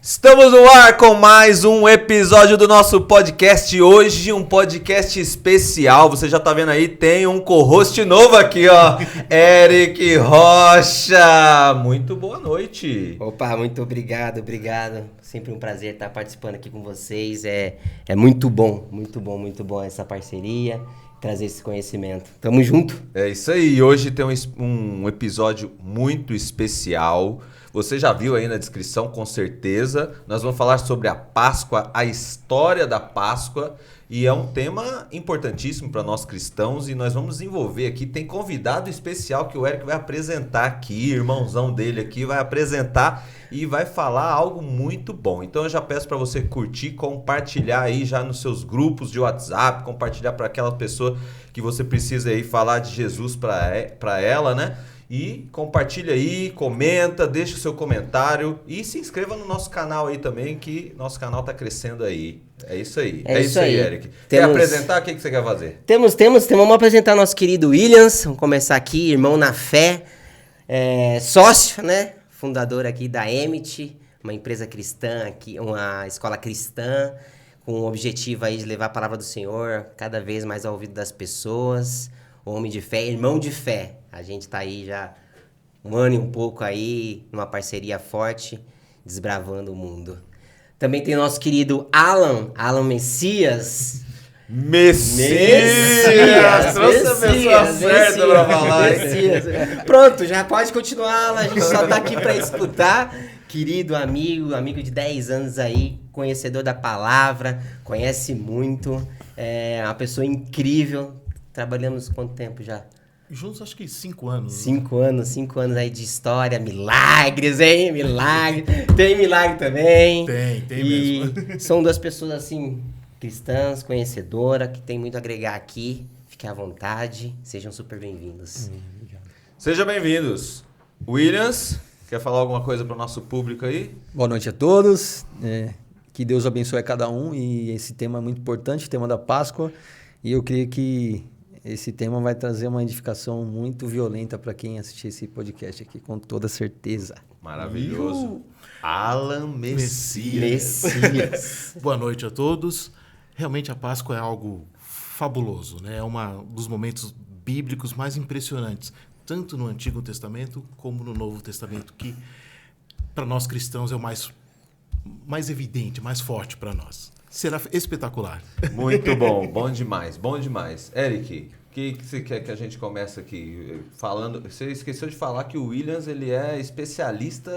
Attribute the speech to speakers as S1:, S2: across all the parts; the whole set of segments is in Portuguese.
S1: Estamos no ar com mais um episódio do nosso podcast. Hoje um podcast especial. Você já tá vendo aí, tem um co-host novo aqui, ó. Eric Rocha. Muito boa noite.
S2: Opa, muito obrigado. Sempre um prazer estar participando aqui com vocês. É muito bom essa parceria, trazer esse conhecimento. Tamo junto.
S1: É isso aí. Hoje tem um episódio muito especial. Você já viu aí na descrição, com certeza. Nós vamos falar sobre a Páscoa, a história da Páscoa. E é um tema importantíssimo para nós cristãos. E nós vamos desenvolver aqui. Tem convidado especial que o Eric vai apresentar aqui. Irmãozão dele aqui vai apresentar e vai falar algo muito bom. Então eu já peço para você curtir, compartilhar aí já nos seus grupos de WhatsApp. Compartilhar para aquela pessoa que você precisa aí falar de Jesus para ela, né? E compartilha aí, comenta, deixa o seu comentário e se inscreva no nosso canal aí também, que nosso canal tá crescendo aí. É isso aí. É isso aí, Eric. Quer apresentar? O que você quer fazer?
S2: Vamos apresentar nosso querido Williams. Vamos começar aqui, irmão na fé, sócio, né? Fundador aqui da Emit, uma empresa cristã aqui, uma escola cristã, com o objetivo aí de levar a palavra do Senhor cada vez mais ao ouvido das pessoas. Homem de fé, irmão de fé. A gente tá aí já um ano e um pouco aí, numa parceria forte, desbravando o mundo. Também tem nosso querido Alan Messias.
S1: Messias! Trouxe a pessoa certa pra falar.
S2: Messias. Pronto, já pode continuar, Alan. A gente só tá aqui pra escutar. Querido amigo de 10 anos aí, conhecedor da palavra, conhece muito, é uma pessoa incrível. Trabalhamos quanto tempo já?
S3: Juntos acho que 5 anos.
S2: 5 anos aí de história, milagres, hein? Milagre. Tem milagre também.
S3: Tem
S2: e
S3: mesmo.
S2: São duas pessoas assim, cristãs, conhecedoras, que tem muito a agregar aqui. Fiquem à vontade, sejam super bem-vindos.
S1: Sejam bem-vindos. Williams, quer falar alguma coisa para o nosso público aí?
S4: Boa noite a todos. Que Deus abençoe a cada um. E esse tema é muito importante, o tema da Páscoa. E eu creio que esse tema vai trazer uma edificação muito violenta para quem assistir esse podcast aqui, com toda certeza.
S1: Maravilhoso. Alan Messias.
S3: Boa noite a todos. Realmente a Páscoa é algo fabuloso, né? É um dos momentos bíblicos mais impressionantes, tanto no Antigo Testamento como no Novo Testamento, que para nós cristãos é o mais evidente, mais forte para nós. Será espetacular.
S1: Muito bom, bom demais. Eric, o que você quer que a gente comece aqui falando? Você esqueceu de falar que o Williams, ele é especialista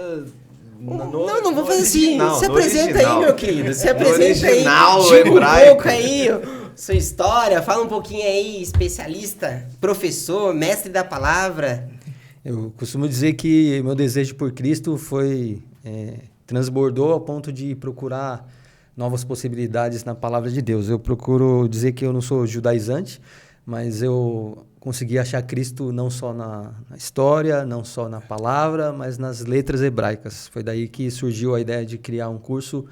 S2: Não vou fazer assim. Se apresenta
S1: original.
S2: aí, meu querido. Se apresenta
S1: original,
S2: aí. Diga
S1: hebraico.
S2: um pouco aí sua história. Fala um pouquinho aí, especialista, professor, mestre da palavra.
S4: Eu costumo dizer que meu desejo por Cristo transbordou ao ponto de procurar novas possibilidades na palavra de Deus. Eu procuro dizer que eu não sou judaizante, mas eu consegui achar Cristo não só na história, não só na palavra, mas nas letras hebraicas. Foi daí que surgiu a ideia de criar um curso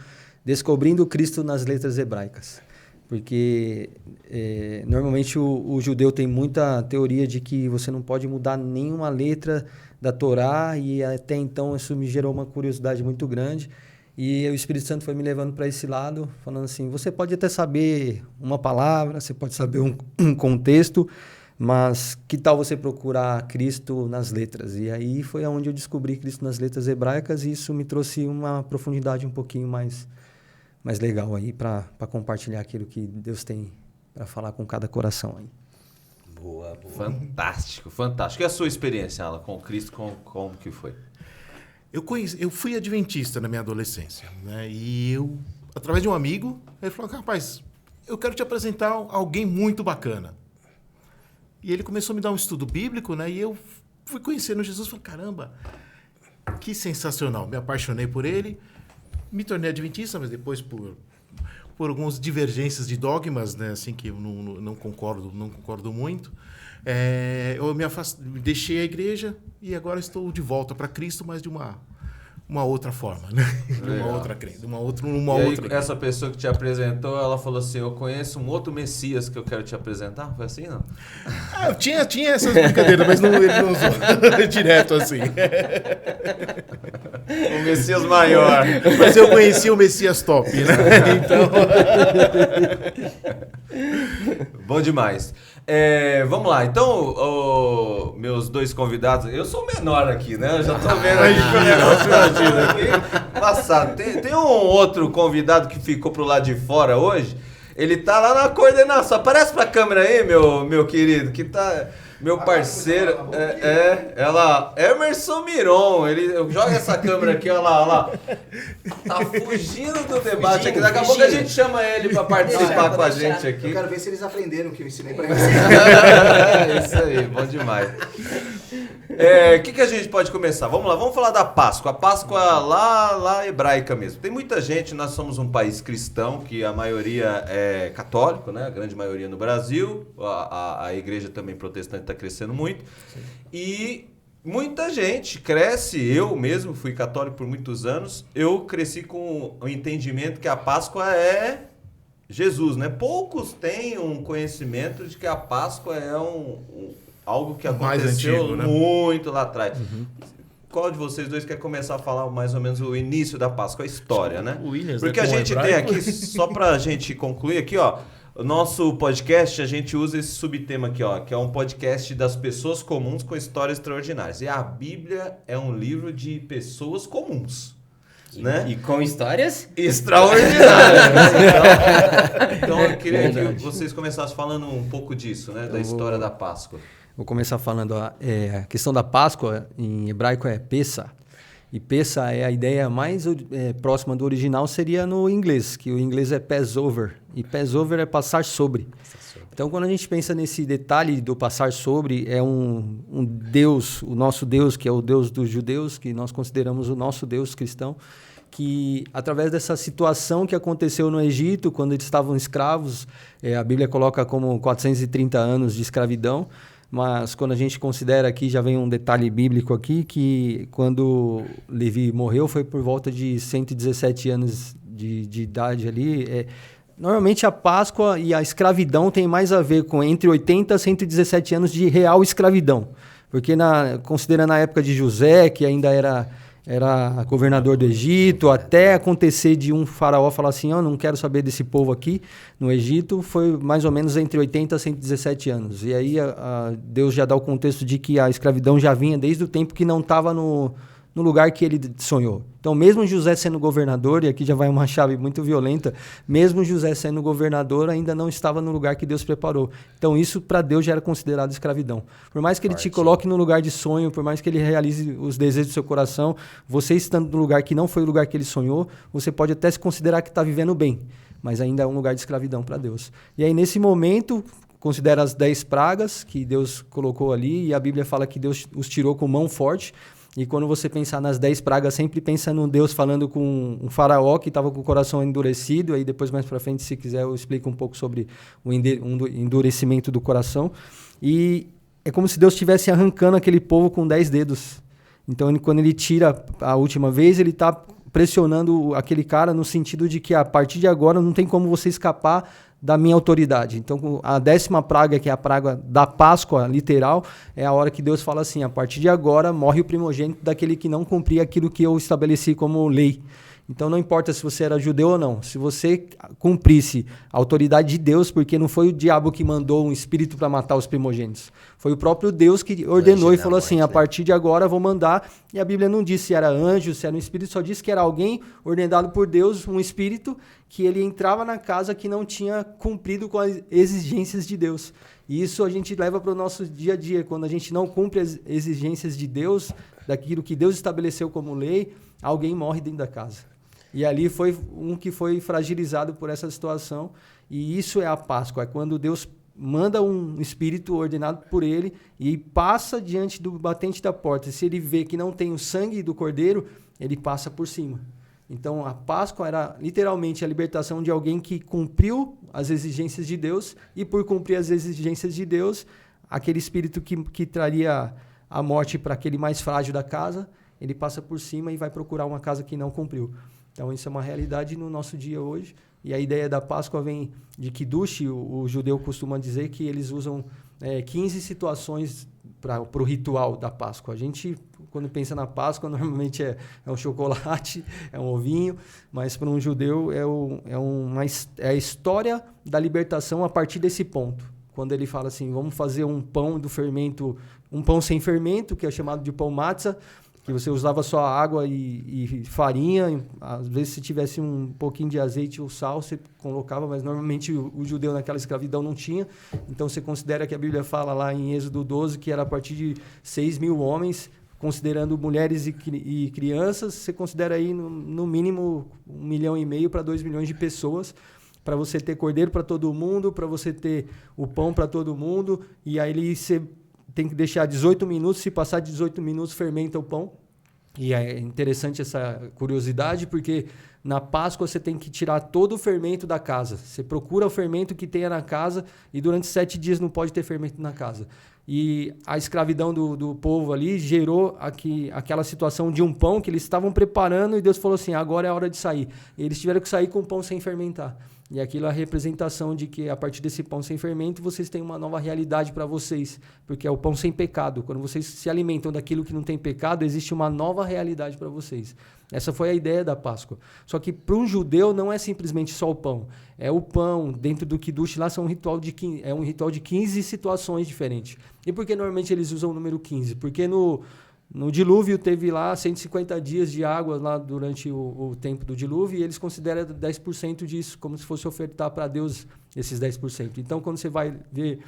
S4: Descobrindo Cristo nas Letras Hebraicas. Porque normalmente o judeu tem muita teoria de que você não pode mudar nenhuma letra da Torá, e até então isso me gerou uma curiosidade muito grande. E o Espírito Santo foi me levando para esse lado, falando assim, você pode até saber uma palavra, você pode saber um contexto, mas que tal você procurar Cristo nas letras? E aí foi onde eu descobri Cristo nas letras hebraicas, e isso me trouxe uma profundidade um pouquinho mais legal aí para compartilhar aquilo que Deus tem para falar com cada coração aí.
S1: Boa. Fantástico. E a sua experiência, Alan, com Cristo, como que foi?
S3: Eu fui adventista na minha adolescência, né? E eu, através de um amigo, ele falou, rapaz, eu quero te apresentar alguém muito bacana. E ele começou a me dar um estudo bíblico, né? E eu fui conhecendo Jesus, falei, caramba, que sensacional. Me apaixonei por ele, me tornei adventista, mas depois por algumas divergências de dogmas, né? Assim, que eu não concordo muito. Eu me deixei a igreja e agora estou de volta para Cristo, mas de uma uma outra forma, né? De uma outra crença, uma outra.
S1: Essa pessoa que te apresentou, ela falou assim: eu conheço um outro Messias que eu quero te apresentar. Foi assim, não?
S3: Tinha essas brincadeiras, mas ele não usou direto assim.
S1: O Messias maior.
S3: Mas eu conheci o Messias top, né? Então.
S1: Bom demais. Vamos lá. Então, meus dois convidados, eu sou o menor aqui, né? Eu já tô vendo aqui que o negócio aqui. Passado. Tem um outro convidado que ficou pro lado de fora hoje. Ele tá lá na coordenação. Aparece pra câmera aí, meu querido, que tá... Meu parceiro, Emerson Miron, ele joga essa câmera aqui, olha lá. Tá fugindo do debate aqui. Daqui a pouco a gente chama ele pra participar com a gente aqui.
S5: Eu quero ver se eles aprenderam o que eu ensinei pra eles.
S1: Isso aí, bom demais. O que a gente pode começar? Vamos lá, vamos falar da Páscoa. A Páscoa lá hebraica mesmo. Tem muita gente, nós somos um país cristão, que a maioria é católico, né? A grande maioria no Brasil. A igreja também protestante está crescendo muito. Sim. E muita gente cresce, eu mesmo fui católico por muitos anos, eu cresci com o entendimento que a Páscoa é Jesus, né? Poucos têm um conhecimento de que a Páscoa é algo que aconteceu antigo, né? Muito lá atrás. Uhum. Qual de vocês dois quer começar a falar mais ou menos o início da Páscoa, a história, né?
S3: Williams,
S1: porque a gente tem aqui, só pra gente concluir aqui, ó, o nosso podcast, a gente usa esse subtema aqui, ó, que é um podcast das pessoas comuns com histórias extraordinárias. E a Bíblia é um livro de pessoas comuns. Né?
S2: E com histórias
S1: extraordinárias. Então eu queria que vocês começassem falando um pouco disso, né? Da história da Páscoa.
S4: Vou começar falando a questão da Páscoa, em hebraico é Pessah. E Pessah é a ideia mais próxima do original, seria no inglês, que o inglês é Passover. E Passover é passar sobre. Então, quando a gente pensa nesse detalhe do passar sobre, é um Deus, o nosso Deus, que é o Deus dos judeus, que nós consideramos o nosso Deus cristão, que através dessa situação que aconteceu no Egito, quando eles estavam escravos, a Bíblia coloca como 430 anos de escravidão, mas quando a gente considera aqui, já vem um detalhe bíblico aqui, que quando Levi morreu foi por volta de 117 anos de idade ali. Normalmente a Páscoa e a escravidão tem mais a ver com entre 80 e 117 anos de real escravidão. Porque considerando a época de José, que ainda era governador do Egito, até acontecer de um faraó falar assim, eu não quero saber desse povo aqui no Egito, foi mais ou menos entre 80 e 117 anos. E aí Deus já dá o contexto de que a escravidão já vinha desde o tempo que não estava no lugar que ele sonhou. Então, mesmo José sendo governador, e aqui já vai uma chave muito violenta, mesmo José sendo governador, ainda não estava no lugar que Deus preparou. Então, isso para Deus já era considerado escravidão. Por mais que ele te coloque no lugar de sonho, por mais que ele realize os desejos do seu coração, você estando no lugar que não foi o lugar que ele sonhou, você pode até se considerar que está vivendo bem, mas ainda é um lugar de escravidão para Deus. E aí, nesse momento, considera as 10 pragas que Deus colocou ali, e a Bíblia fala que Deus os tirou com mão forte. E quando você pensar nas 10 pragas, sempre pensa no Deus falando com um faraó que estava com o coração endurecido. Aí depois, mais para frente, se quiser, eu explico um pouco sobre o endurecimento do coração. E é como se Deus estivesse arrancando aquele povo com 10 dedos. Então, quando ele tira a última vez, ele está pressionando aquele cara no sentido de que a partir de agora não tem como você escapar da minha autoridade. Então, a 10ª praga, que é a praga da Páscoa, literal, é a hora que Deus fala assim, a partir de agora morre o primogênito daquele que não cumpria aquilo que eu estabeleci como lei. Então, não importa se você era judeu ou não, se você cumprisse a autoridade de Deus, porque não foi o diabo que mandou um espírito para matar os primogênitos, foi o próprio Deus que ordenou e falou assim, a partir de agora eu vou mandar, e a Bíblia não disse se era anjo, se era um espírito, só disse que era alguém ordenado por Deus, um espírito, que ele entrava na casa que não tinha cumprido com as exigências de Deus. E isso a gente leva para o nosso dia a dia, quando a gente não cumpre as exigências de Deus, daquilo que Deus estabeleceu como lei, alguém morre dentro da casa. E ali foi um que foi fragilizado por essa situação. E isso é a Páscoa, é quando Deus manda um espírito ordenado por ele e passa diante do batente da porta. Se ele vê que não tem o sangue do cordeiro, ele passa por cima. Então, a Páscoa era literalmente a libertação de alguém que cumpriu as exigências de Deus e, por cumprir as exigências de Deus, aquele espírito que traria a morte para aquele mais frágil da casa, ele passa por cima e vai procurar uma casa que não cumpriu. Então, isso é uma realidade no nosso dia hoje. E a ideia da Páscoa vem de Kiddush, o judeu costuma dizer que eles usam 15 situações para o ritual da Páscoa. A gente, quando pensa na Páscoa, normalmente é um chocolate, é um ovinho, mas para um judeu é a história da libertação a partir desse ponto. Quando ele fala assim, vamos fazer um pão do fermento, um pão sem fermento, que é chamado de pão matzah, que você usava só água e farinha. Às vezes, se tivesse um pouquinho de azeite ou sal, você colocava, mas normalmente o judeu naquela escravidão não tinha. Então, você considera que a Bíblia fala lá em Êxodo 12 que era a partir de 6.000 homens, considerando mulheres e crianças, você considera aí no mínimo 1,5 milhão para 2 milhões de pessoas, para você ter cordeiro para todo mundo, para você ter o pão para todo mundo, e aí você tem que deixar 18 minutos, se passar de 18 minutos, fermenta o pão. E é interessante essa curiosidade, porque na Páscoa você tem que tirar todo o fermento da casa. Você procura o fermento que tenha na casa e durante 7 dias não pode ter fermento na casa. E a escravidão do povo ali gerou aquela situação de um pão que eles estavam preparando e Deus falou assim, agora é a hora de sair. E eles tiveram que sair com o pão sem fermentar. E aquilo é a representação de que, a partir desse pão sem fermento, vocês têm uma nova realidade para vocês, porque é o pão sem pecado. Quando vocês se alimentam daquilo que não tem pecado, existe uma nova realidade para vocês. Essa foi a ideia da Páscoa. Só que para um judeu não é simplesmente só o pão. É o pão, dentro do Kiddush, lá é um ritual de 15 situações diferentes. E por que normalmente eles usam o número 15? Porque no dilúvio teve lá 150 dias de água lá durante o tempo do dilúvio e eles consideram 10% disso, como se fosse ofertar para Deus esses 10%. Então, quando você vai ver,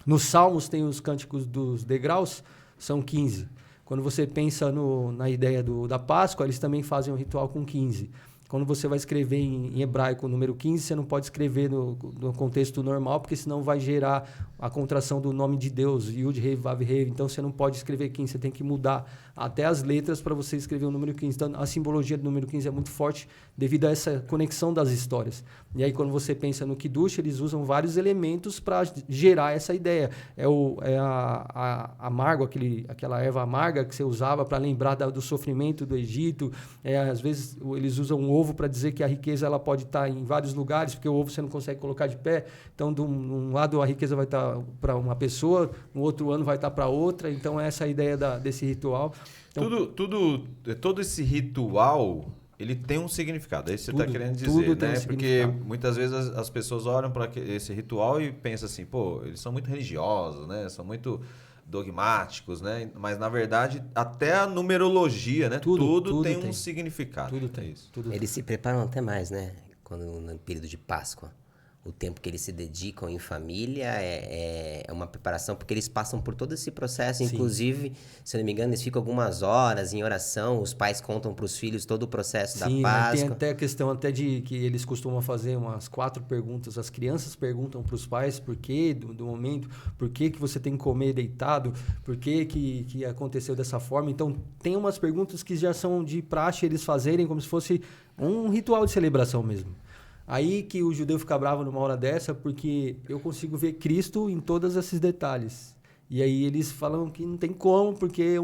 S4: nos Salmos tem os cânticos dos degraus, são 15. Quando você pensa na ideia da Páscoa, eles também fazem um ritual com 15. Quando você vai escrever em hebraico o número 15, você não pode escrever no contexto normal, porque senão vai gerar a contração do nome de Deus, Yud, Rei, Vav, Rei. Então, você não pode escrever 15, você tem que mudar até as letras para você escrever o número 15. Então, a simbologia do número 15 é muito forte devido a essa conexão das histórias. E aí, quando você pensa no Kiddush, eles usam vários elementos para gerar essa ideia. É a amargo, aquela erva amarga que você usava para lembrar do sofrimento do Egito. Às vezes, eles usam um ovo para dizer que a riqueza ela pode estar em vários lugares, porque o ovo você não consegue colocar de pé. Então, de um lado a riqueza vai estar para uma pessoa, no outro ano vai estar para outra. Então, essa é a ideia desse ritual. Então,
S1: todo esse ritual, ele tem um significado. É isso que você está querendo dizer, né? Porque muitas vezes as pessoas olham para esse ritual e pensam assim, pô, eles são muito religiosos, né? São muito dogmáticos, né? Mas na verdade até a numerologia, né? Tudo tem um significado.
S4: Tudo tem isso.
S2: Eles se preparam até mais, né? No período de Páscoa. O tempo que eles se dedicam em família é uma preparação, porque eles passam por todo esse processo. Sim. Inclusive, se não me engano, eles ficam algumas horas em oração, os pais contam para os filhos todo o processo da Páscoa.
S4: Tem até a questão até de que eles costumam fazer umas 4 perguntas. As crianças perguntam para os pais por que do momento, por que você tem que comer deitado, por que aconteceu dessa forma. Então, tem umas perguntas que já são de praxe eles fazerem como se fosse um ritual de celebração mesmo. Aí que o judeu fica bravo numa hora dessa, porque eu consigo ver Cristo em todos esses detalhes. E aí eles falam que não tem como, porque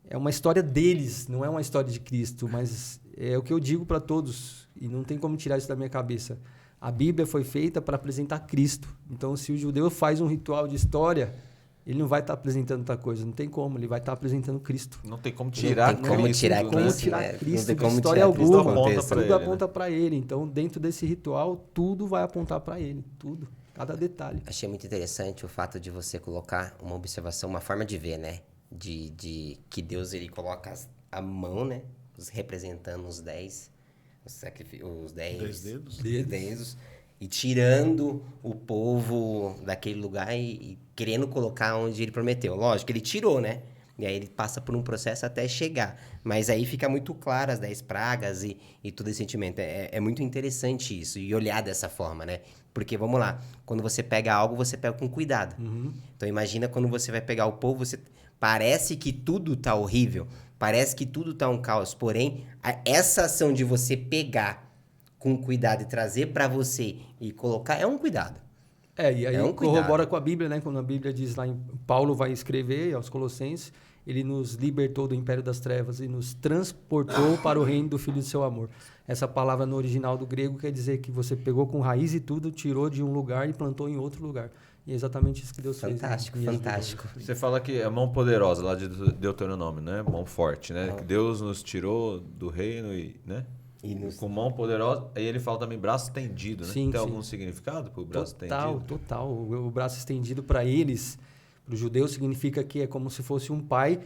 S4: é uma história deles, não é uma história de Cristo. Mas é o que eu digo para todos, e não tem como tirar isso da minha cabeça. A Bíblia foi feita para apresentar Cristo. Então, se o judeu faz um ritual de história, ele não vai estar apresentando outra coisa, não tem como, ele vai estar apresentando Cristo.
S1: Não tem como tirar Cristo.
S2: Não tem como tirar
S4: Cristo
S2: de
S4: história alguma.
S1: Tudo
S4: aponta para ele. Então, dentro desse ritual, tudo vai apontar para ele. Tudo. Cada detalhe.
S2: Achei muito interessante o fato de você colocar uma observação, uma forma de ver, né? De que Deus ele coloca a mão, né? Representando os 10 dedos. E tirando o povo daquele lugar e querendo colocar onde ele prometeu. Lógico, ele tirou, né? E aí ele passa por um processo até chegar. Mas aí fica muito claro as 10 pragas e todo esse sentimento. É muito interessante isso, e olhar dessa forma, né? Porque, vamos lá, quando você pega algo, você pega com cuidado.
S4: Uhum.
S2: Então, imagina quando você vai pegar o povo, parece que tudo tá horrível, parece que tudo tá um caos. Porém, essa ação de você pegar com cuidado e trazer para você e colocar é um cuidado.
S4: E aí corrobora com a Bíblia, né? Quando a Bíblia diz lá, Paulo vai escrever aos Colossenses, ele nos libertou do império das trevas e nos transportou para o reino do Filho do seu amor. Essa palavra no original do grego quer dizer que você pegou com raiz e tudo, tirou de um lugar e plantou em outro lugar. E é exatamente isso que Deus fez.
S2: Fantástico, fantástico.
S1: Você fala que é mão poderosa lá de Deuteronômio, né? Mão forte, né? Que Deus nos tirou do reino e, né? Com mão poderosa. Aí ele fala também braço estendido, né?
S4: Sim,
S1: Tem
S4: sim.
S1: algum significado pro braço
S4: Total,
S1: estendido?
S4: total. O braço estendido para eles, para os judeus, significa que é como se fosse um pai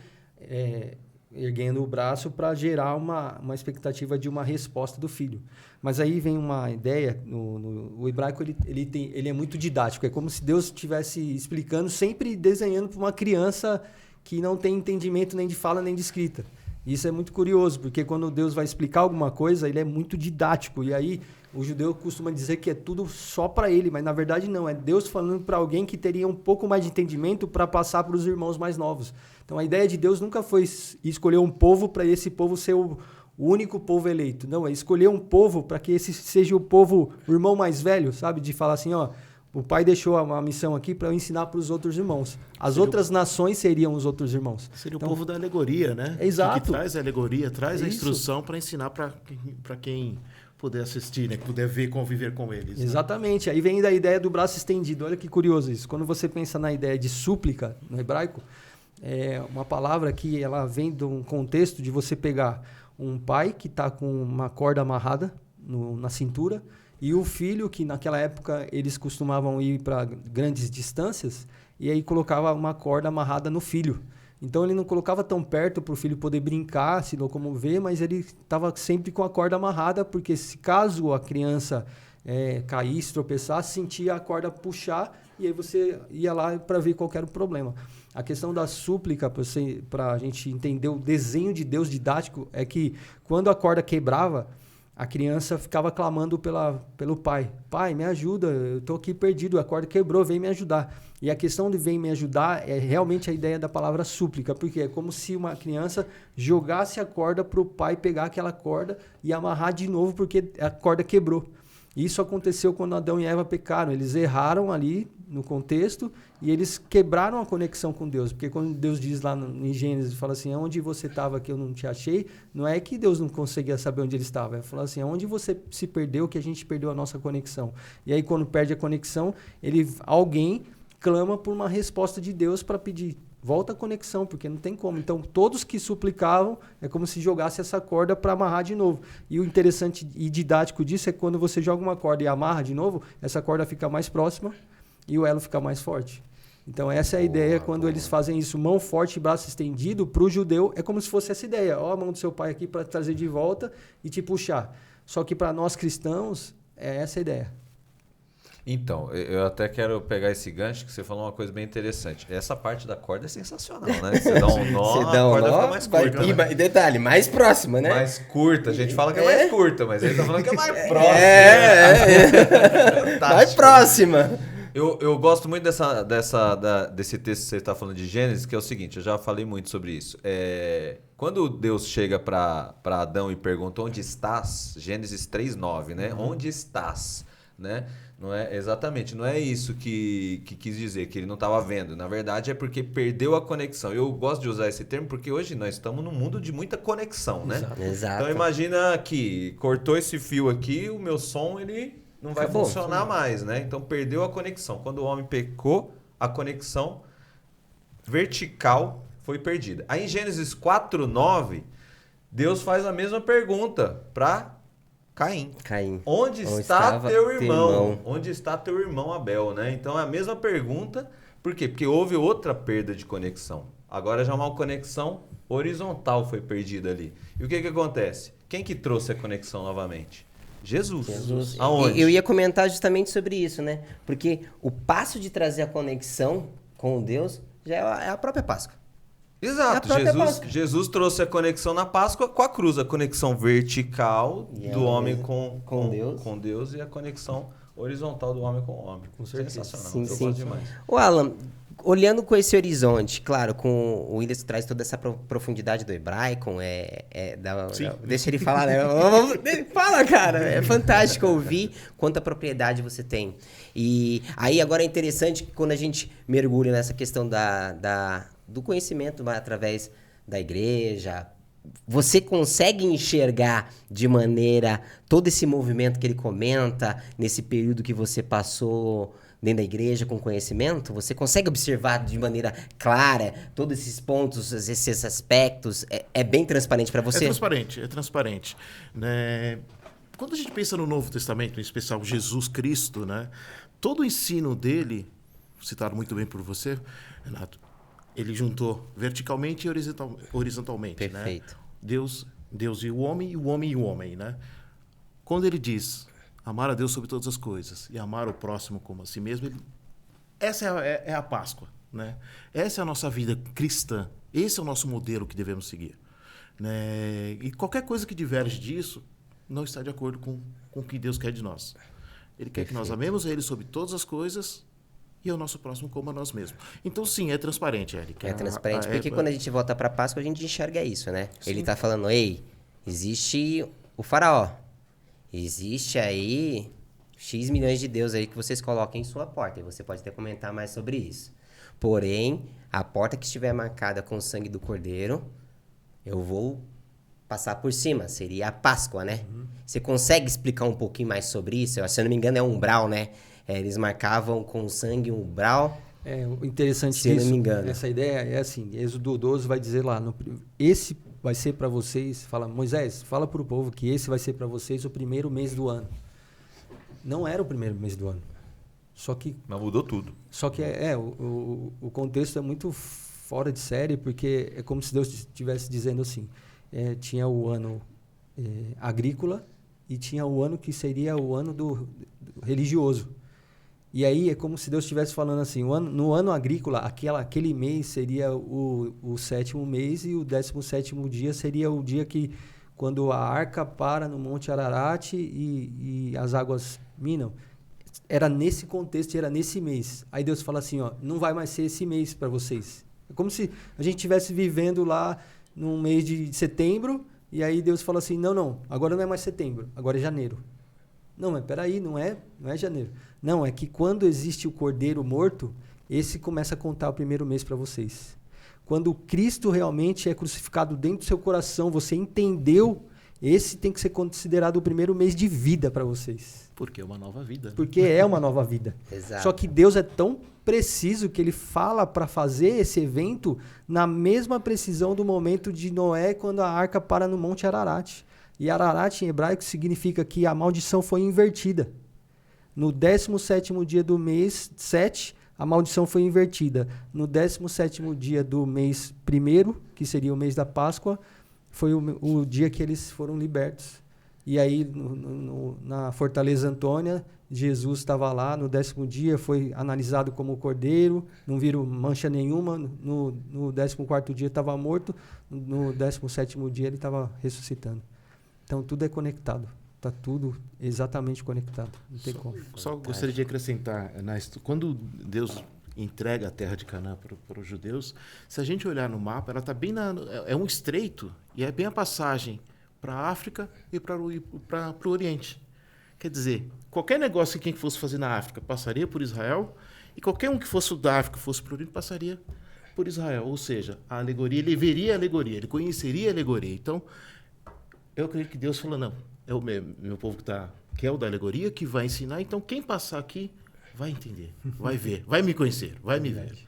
S4: erguendo o braço para gerar uma expectativa de uma resposta do filho. Mas aí vem uma ideia, o hebraico ele é muito didático, é como se Deus estivesse explicando, sempre desenhando para uma criança que não tem entendimento nem de fala nem de escrita. Isso é muito curioso, porque quando Deus vai explicar alguma coisa, ele é muito didático. E aí o judeu costuma dizer que é tudo só para ele, mas na verdade não. É Deus falando para alguém que teria um pouco mais de entendimento para passar para os irmãos mais novos. Então a ideia de Deus nunca foi escolher um povo para esse povo ser o único povo eleito. Não, é escolher um povo para que esse seja o povo, o irmão mais velho, sabe? De falar assim, ó, o pai deixou uma missão aqui para eu ensinar para os outros irmãos. As outras nações seriam os outros irmãos.
S3: Seria o povo da alegoria, né?
S4: Exato.
S3: Que traz a alegoria, traz a
S4: Isso.
S3: instrução para ensinar para quem puder assistir, né? Que puder ver, conviver com eles. Né?
S4: Exatamente. Aí vem da ideia do braço estendido. Olha que curioso isso. Quando você pensa na ideia de súplica no hebraico, é uma palavra que ela vem de um contexto de você pegar um pai que está com uma corda amarrada na cintura e o filho que naquela época eles costumavam ir para grandes distâncias e aí colocava uma corda amarrada no filho. Então ele não colocava tão perto para o filho poder brincar, se locomover, mas ele estava sempre com a corda amarrada, porque se caso a criança caísse, tropeçasse, sentia a corda puxar e aí você ia lá para ver qual era o problema. A questão da súplica, para a gente entender o desenho de Deus didático, é que quando a corda quebrava, a criança ficava clamando pelo pai. Pai, me ajuda, eu estou aqui perdido, a corda quebrou, vem me ajudar. E a questão de vem me ajudar é realmente a ideia da palavra súplica, porque é como se uma criança jogasse a corda para o pai pegar aquela corda e amarrar de novo, porque a corda quebrou. Isso aconteceu quando Adão e Eva pecaram. Eles erraram ali no contexto e eles quebraram a conexão com Deus. Porque quando Deus diz lá em Gênesis, fala assim, onde você estava que eu não te achei, não é que Deus não conseguia saber onde ele estava. Ele falou assim, onde você se perdeu que a gente perdeu a nossa conexão. E aí quando perde a conexão, alguém clama por uma resposta de Deus para pedir, volta a conexão, porque não tem como. Então, todos que suplicavam, é como se jogasse essa corda para amarrar de novo. E o interessante e didático disso é que quando você joga uma corda e amarra de novo, essa corda fica mais próxima e o elo fica mais forte. Então, essa é a ideia quando eles fazem isso, mão forte e braço estendido, para o judeu, é como se fosse essa ideia. Ó, a mão do seu pai aqui para trazer de volta e te puxar. Só que para nós cristãos, é essa a ideia.
S1: Então, eu até quero pegar esse gancho que você falou uma coisa bem interessante. Essa parte da corda é sensacional, né? Você dá um nó, a corda fica mais curta.
S2: E detalhe, mais próxima, né?
S1: Mais curta. A gente fala que é mais curta, mas ele tá falando que é mais próxima.
S2: Mais próxima.
S1: Eu gosto muito desse texto que você está falando de Gênesis, que é o seguinte, eu já falei muito sobre isso. Quando Deus chega para Adão e pergunta onde estás, Gênesis 3:9, né? Onde estás? Né? Não é exatamente, não é isso que quis dizer, que ele não estava vendo. Na verdade, é porque perdeu a conexão. Eu gosto de usar esse termo porque hoje nós estamos num mundo de muita conexão, né?
S2: Exato.
S1: Então imagina que cortou esse fio aqui, o meu som ele não vai funcionar mais, né? Então perdeu a conexão. Quando o homem pecou, a conexão vertical foi perdida. Aí em Gênesis 4:9, Deus faz a mesma pergunta para Caim. Onde está teu irmão? Onde está teu irmão Abel, né? Então é a mesma pergunta. Por quê? Porque houve outra perda de conexão. Agora já uma conexão horizontal foi perdida ali. E o que acontece? Quem que trouxe a conexão novamente? Jesus. Aonde?
S2: Eu ia comentar justamente sobre isso, né? Porque o passo de trazer a conexão com Deus já é a própria Páscoa.
S1: Exato, Jesus trouxe a conexão na Páscoa com a cruz, a conexão vertical do homem com Deus e a conexão horizontal do homem com o homem. Sensacional, eu gosto demais.
S2: O Alan, olhando com esse horizonte, claro, com o Willis traz toda essa profundidade do hebraico, deixa ele falar, né? Fala, cara, é fantástico ouvir quanta propriedade você tem. E aí agora é interessante que quando a gente mergulha nessa questão do conhecimento através da igreja. Você consegue enxergar de maneira todo esse movimento que ele comenta nesse período que você passou dentro da igreja com conhecimento? Você consegue observar de maneira clara todos esses pontos, esses aspectos? É bem transparente para você?
S3: É transparente. Né? Quando a gente pensa no Novo Testamento, em especial Jesus Cristo, né? Todo o ensino dele, citado muito bem por você, Renato, ele juntou verticalmente e horizontalmente.
S2: Perfeito.
S3: Né? Deus e o homem, né? Quando ele diz amar a Deus sobre todas as coisas e amar o próximo como a si mesmo, essa é a Páscoa. Né? Essa é a nossa vida cristã. Esse é o nosso modelo que devemos seguir. Né? E qualquer coisa que diverge disso não está de acordo com o que Deus quer de nós. Ele quer que nós amemos a Ele sobre todas as coisas e o nosso próximo como a nós mesmos. Então, sim, é transparente, Eric.
S2: É transparente, porque quando a gente volta para a Páscoa, a gente enxerga isso, né? Sim. Ele está falando, ei, existe o faraó. Existe aí X milhões de deuses aí que vocês colocam em sua porta. E você pode até comentar mais sobre isso. Porém, a porta que estiver marcada com o sangue do cordeiro, eu vou passar por cima. Seria a Páscoa, né? Uhum. Você consegue explicar um pouquinho mais sobre isso? Se eu não me engano, é um umbral, né? Eles marcavam com sangue um umbral.
S4: O interessante
S2: se disso, eu não me engano.
S4: Essa ideia é assim, Êxodo 12 vai dizer lá, esse vai ser para vocês, fala, Moisés, fala para o povo que esse vai ser para vocês o primeiro mês do ano. Não era o primeiro mês do ano. Só que...
S1: Mas mudou tudo.
S4: Só que o contexto é muito fora de série, porque é como se Deus estivesse dizendo assim, tinha o ano agrícola e tinha o ano que seria o ano do religioso. E aí é como se Deus estivesse falando assim, no ano agrícola, aquele mês seria o 7º mês e o 17º dia seria o dia que, quando a arca para no Monte Ararat e as águas minam. Era nesse contexto, era nesse mês. Aí Deus fala assim, ó, não vai mais ser esse mês para vocês. É como se a gente estivesse vivendo lá no mês de setembro e aí Deus fala assim, não, agora não é mais setembro, agora é janeiro. Não, mas peraí, não é janeiro. Não, é que quando existe o cordeiro morto, esse começa a contar o primeiro mês para vocês. Quando Cristo realmente é crucificado dentro do seu coração, você entendeu, esse tem que ser considerado o primeiro mês de vida para vocês.
S3: Porque é uma nova vida. Né?
S4: Porque é uma nova vida.
S2: Exato.
S4: Só que Deus é tão preciso que ele fala para fazer esse evento na mesma precisão do momento de Noé, quando a arca para no Monte Ararat. E Ararat, em hebraico, significa que a maldição foi invertida. No 17º dia do mês 7, a maldição foi invertida. No 17º dia do mês 1º, que seria o mês da Páscoa, foi o dia que eles foram libertos. E aí, na Fortaleza Antônia, Jesus estava lá, no 10º dia, foi analisado como cordeiro, não viram mancha nenhuma. No 14º dia estava morto, no 17º dia ele estava ressuscitando. Então, tudo é conectado. Está tudo exatamente conectado. Não tem como.
S3: Só gostaria de acrescentar, quando Deus entrega a terra de Canaã para os judeus, se a gente olhar no mapa, ela está bem é um estreito, e é bem a passagem para a África e para o Oriente. Quer dizer, qualquer negócio que quem fosse fazer na África passaria por Israel, e qualquer um que fosse da África fosse para o Oriente passaria por Israel. Ou seja, a alegoria, ele veria a alegoria, ele conheceria a alegoria. Então, eu acredito que Deus falou, não, é o meu povo que é o da alegoria, que vai ensinar, então quem passar aqui vai entender, vai ver, vai me conhecer, vai me ver.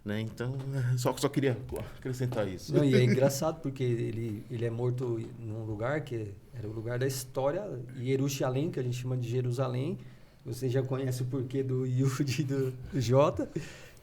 S3: Né? Então, só queria acrescentar isso.
S4: Não, e é engraçado porque ele é morto num lugar que era o lugar da história, Jerusalém, que a gente chama de Jerusalém. Você já conhece o porquê do Yud e do J.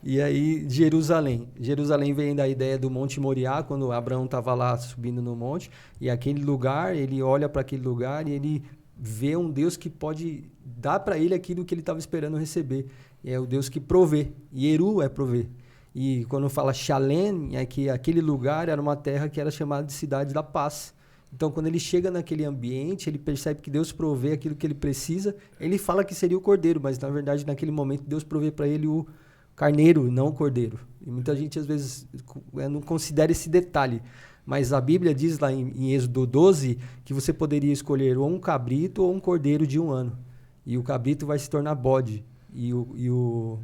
S4: E aí, Jerusalém. Jerusalém vem da ideia do Monte Moriá, quando Abraão estava lá subindo no monte. E aquele lugar, ele olha para aquele lugar e ele vê um Deus que pode dar para ele aquilo que ele estava esperando receber. E é o Deus que provê. Yeru é prover. E quando fala Shalem, é que aquele lugar era uma terra que era chamada de Cidade da Paz. Então, quando ele chega naquele ambiente, ele percebe que Deus provê aquilo que ele precisa. Ele fala que seria o cordeiro, mas, na verdade, naquele momento, Deus provê para ele o carneiro, não o cordeiro. E muita gente, às vezes, não considera esse detalhe. Mas a Bíblia diz lá em Êxodo 12 que você poderia escolher ou um cabrito ou um cordeiro de 1 ano. E o cabrito vai se tornar bode. E o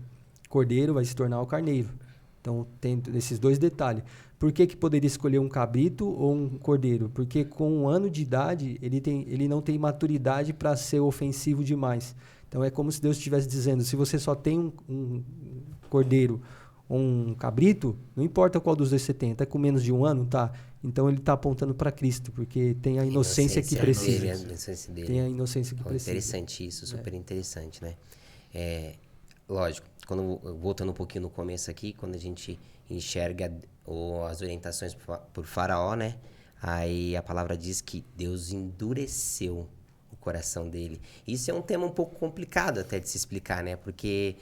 S4: cordeiro vai se tornar o carneiro. Então, tem esses dois detalhes. Por que poderia escolher um cabrito ou um cordeiro? Porque com 1 ano de idade, ele não tem maturidade para ser ofensivo demais. Então, é como se Deus estivesse dizendo, se você só tem um cordeiro ou um cabrito, não importa qual dos dois você tem, até com menos de 1 ano, tá? Então, ele está apontando para Cristo, porque tem a inocência que precisa.
S2: Dele, a inocência dele.
S4: Tem a inocência que precisa.
S2: Interessante isso, super interessante, né? Lógico, voltando um pouquinho no começo aqui, quando a gente enxerga as orientações por Faraó, né? Aí a palavra diz que Deus endureceu o coração dele. Isso é um tema um pouco complicado até de se explicar, né? Porque,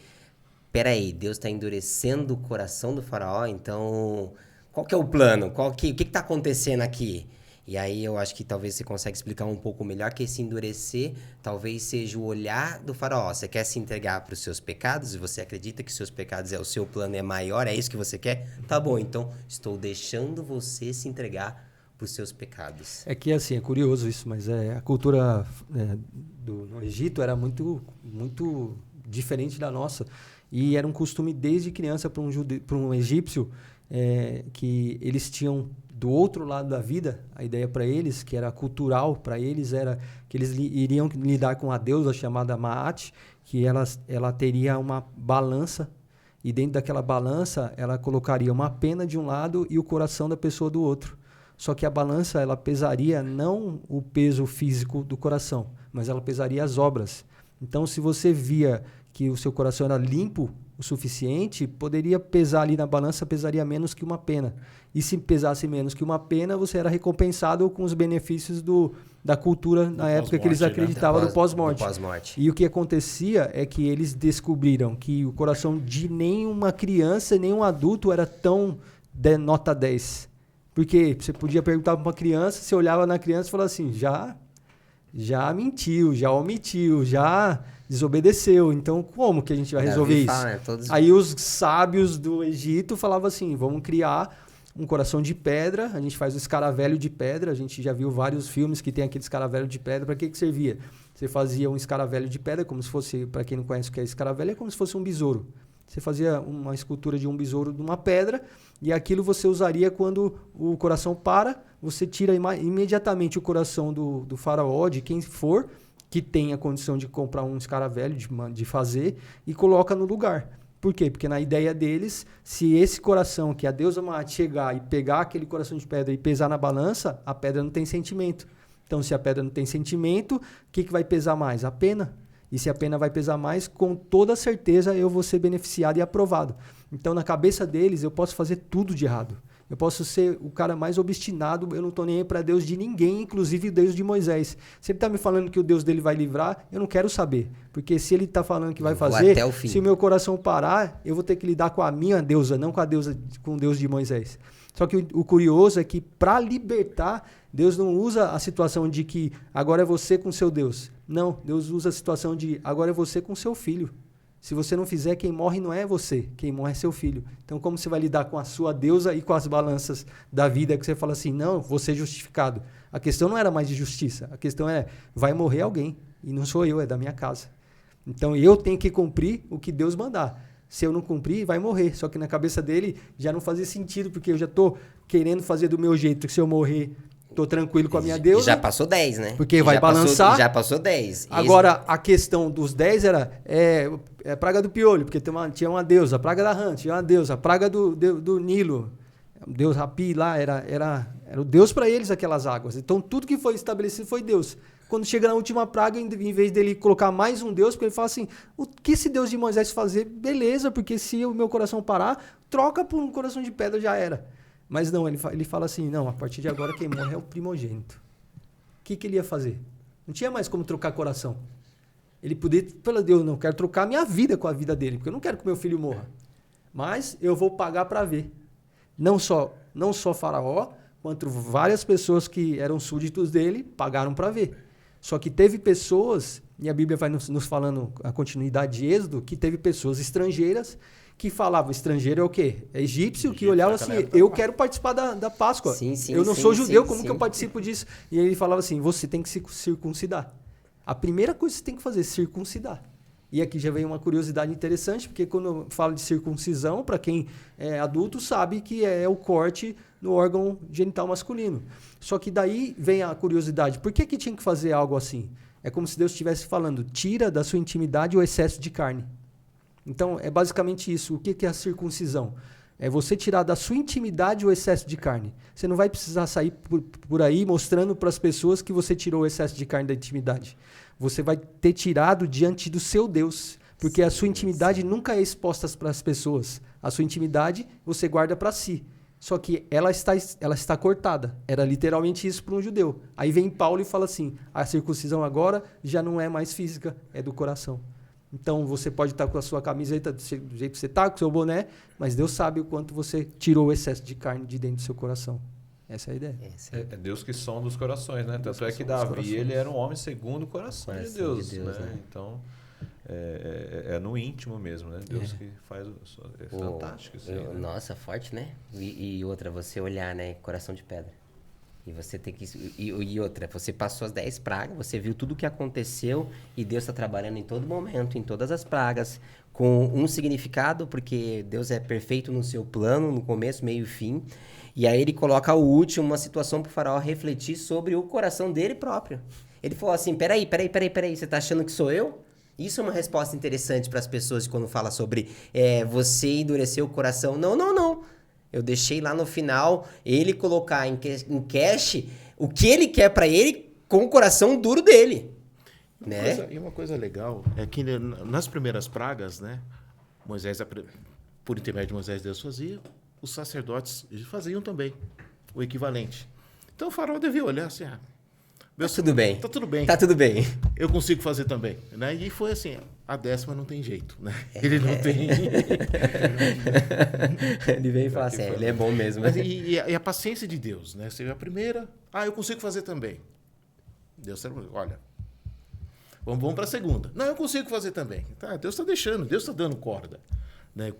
S2: peraí, Deus está endurecendo o coração do Faraó, então qual que é o plano? O que está acontecendo aqui? E aí eu acho que talvez você consiga explicar um pouco melhor que esse endurecer talvez seja o olhar do Faraó. Você quer se entregar para os seus pecados e você acredita que os seus pecados o seu plano é maior, é isso que você quer? Tá bom, então estou deixando você se entregar para os seus pecados.
S4: É que assim, é curioso isso, mas a cultura no Egito era muito, muito diferente da nossa. E era um costume desde criança para um egípcio que eles tinham do outro lado da vida, a ideia para eles, que era cultural para eles, era que eles iriam lidar com a deusa chamada Maat, que ela teria uma balança, e dentro daquela balança ela colocaria uma pena de um lado e o coração da pessoa do outro. Só que a balança ela pesaria não o peso físico do coração, mas ela pesaria as obras. Então, se você via que o seu coração era limpo o suficiente, poderia pesar ali na balança, pesaria menos que uma pena. E se pesasse menos que uma pena, você era recompensado com os benefícios da cultura na época que eles acreditavam do pós-morte. E o que acontecia é que eles descobriram que o coração de nenhuma criança, nenhum adulto era tão nota 10. Porque você podia perguntar para uma criança, você olhava na criança e falava assim, já mentiu, já omitiu, já desobedeceu. Então, como que a gente vai resolver isso? Aí os sábios do Egito falavam assim, vamos criar um coração de pedra, a gente faz o escaravelho de pedra, a gente já viu vários filmes que tem aquele escaravelho de pedra. Para que servia? Você fazia um escaravelho de pedra, como se fosse, para quem não conhece o que é escaravelho, é como se fosse um besouro. Você fazia uma escultura de um besouro de uma pedra e aquilo você usaria quando o coração para, você tira imediatamente o coração do faraó, de quem for, que tem a condição de comprar um escaravelho, de fazer, e coloca no lugar. Por quê? Porque na ideia deles, se esse coração, que a deusa Maat chegar e pegar aquele coração de pedra e pesar na balança, a pedra não tem sentimento. Então, se a pedra não tem sentimento, o que vai pesar mais? A pena. E se a pena vai pesar mais, com toda certeza eu vou ser beneficiado e aprovado. Então, na cabeça deles, eu posso fazer tudo de errado. Eu posso ser o cara mais obstinado, eu não estou nem aí para Deus de ninguém, inclusive Deus de Moisés. Se ele está me falando que o Deus dele vai livrar, eu não quero saber. Porque se ele está falando que vai fazer, se o meu coração parar, eu vou ter que lidar com a minha deusa, não com com o Deus de Moisés. Só que o curioso é que para libertar, Deus não usa a situação de que agora é você com seu Deus. Não, Deus usa a situação de agora é você com seu filho. Se você não fizer, quem morre não é você, quem morre é seu filho. Então, como você vai lidar com a sua deusa e com as balanças da vida que você fala assim, não, vou ser justificado. A questão não era mais de justiça, a questão é, vai morrer alguém, e não sou eu, é da minha casa. Então, eu tenho que cumprir o que Deus mandar. Se eu não cumprir, vai morrer. Só que na cabeça dele já não fazia sentido, porque eu já estou querendo fazer do meu jeito, que se eu morrer, estou tranquilo com a minha deusa.
S2: Já passou 10, né?
S4: Porque vai balançar.
S2: Já passou 10.
S4: Agora, a questão dos 10 era a praga do piolho, porque tinha uma deusa. A praga da rã, tinha uma deusa. A praga do Nilo, o deus Rapi lá, era o deus para eles aquelas águas. Então, tudo que foi estabelecido foi Deus. Quando chega na última praga, em vez dele colocar mais um deus, porque ele fala assim, o que esse Deus de Moisés fazer? Beleza, porque se o meu coração parar, troca por um coração de pedra, já era. Mas não, ele fala assim, não, a partir de agora quem morre é o primogênito. O que ele ia fazer? Não tinha mais como trocar coração. Ele podia, pelo Deus, não, quero trocar minha vida com a vida dele, porque eu não quero que meu filho morra. Mas eu vou pagar para ver. Não só Faraó, quanto várias pessoas que eram súditos dele, pagaram para ver. Só que teve pessoas, e a Bíblia vai nos falando a continuidade de Êxodo, que teve pessoas estrangeiras que falavam, estrangeiro é o quê? É egípcio, que olhava assim, eu quero participar da Páscoa. Eu não sou judeu, como que eu participo disso? E ele falava assim, você tem que se circuncidar. A primeira coisa que você tem que fazer é circuncidar. E aqui já vem uma curiosidade interessante, porque quando eu falo de circuncisão, para quem é adulto sabe que é o corte no órgão genital masculino. Só que daí vem a curiosidade, por que tinha que fazer algo assim? É como se Deus estivesse falando, tira da sua intimidade o excesso de carne. Então, é basicamente isso. O que é a circuncisão? É você tirar da sua intimidade o excesso de carne. Você não vai precisar sair por aí mostrando para as pessoas que você tirou o excesso de carne da intimidade. Você vai ter tirado diante do seu Deus, porque a sua intimidade nunca é exposta para as pessoas. A sua intimidade você guarda para si. Só que ela está cortada. Era literalmente isso para um judeu. Aí vem Paulo e fala assim, a circuncisão agora já não é mais física, é do coração. Então você pode estar com a sua camiseta do jeito que você está, com o seu boné, mas Deus sabe o quanto você tirou o excesso de carne de dentro do seu coração. Essa é a ideia.
S1: É Deus que sonda os corações, né? Tanto é que Davi, ele era um homem segundo o coração de Deus, né? Então, é no íntimo mesmo, né? Deus que faz... É fantástico isso aí, né?
S2: Nossa, forte, né? E outra, você olhar, né? Coração de pedra. E você tem que... E outra, você passou as 10 pragas, você viu tudo o que aconteceu e Deus está trabalhando em todo momento, em todas as pragas, com um significado, porque Deus é perfeito no seu plano, no começo, meio e fim. E aí ele coloca o último, uma situação para o faraó refletir sobre o coração dele próprio. Ele falou assim, peraí, você tá achando que sou eu? Isso é uma resposta interessante para as pessoas quando fala sobre você endureceu o coração. Não. Eu deixei lá no final ele colocar em cash o que ele quer para ele com o coração duro dele.
S3: E uma coisa legal é que nas primeiras pragas, né, Moisés, por intermédio de Moisés, Deus fazia, os sacerdotes faziam também o equivalente. Então o faraó devia olhar assim,
S2: Tá tudo bem.
S3: Tá tudo bem. Eu consigo fazer também, né? E foi assim, a 10ª não tem jeito, né? Ele não tem...
S2: Ele vem e fala assim, ele é bom mesmo.
S3: E a paciência de Deus, né? Você vê a primeira, eu consigo fazer também. Deus, olha, vamos para a segunda. Não, eu consigo fazer também. Tá, Deus está deixando, Deus está dando corda. Né?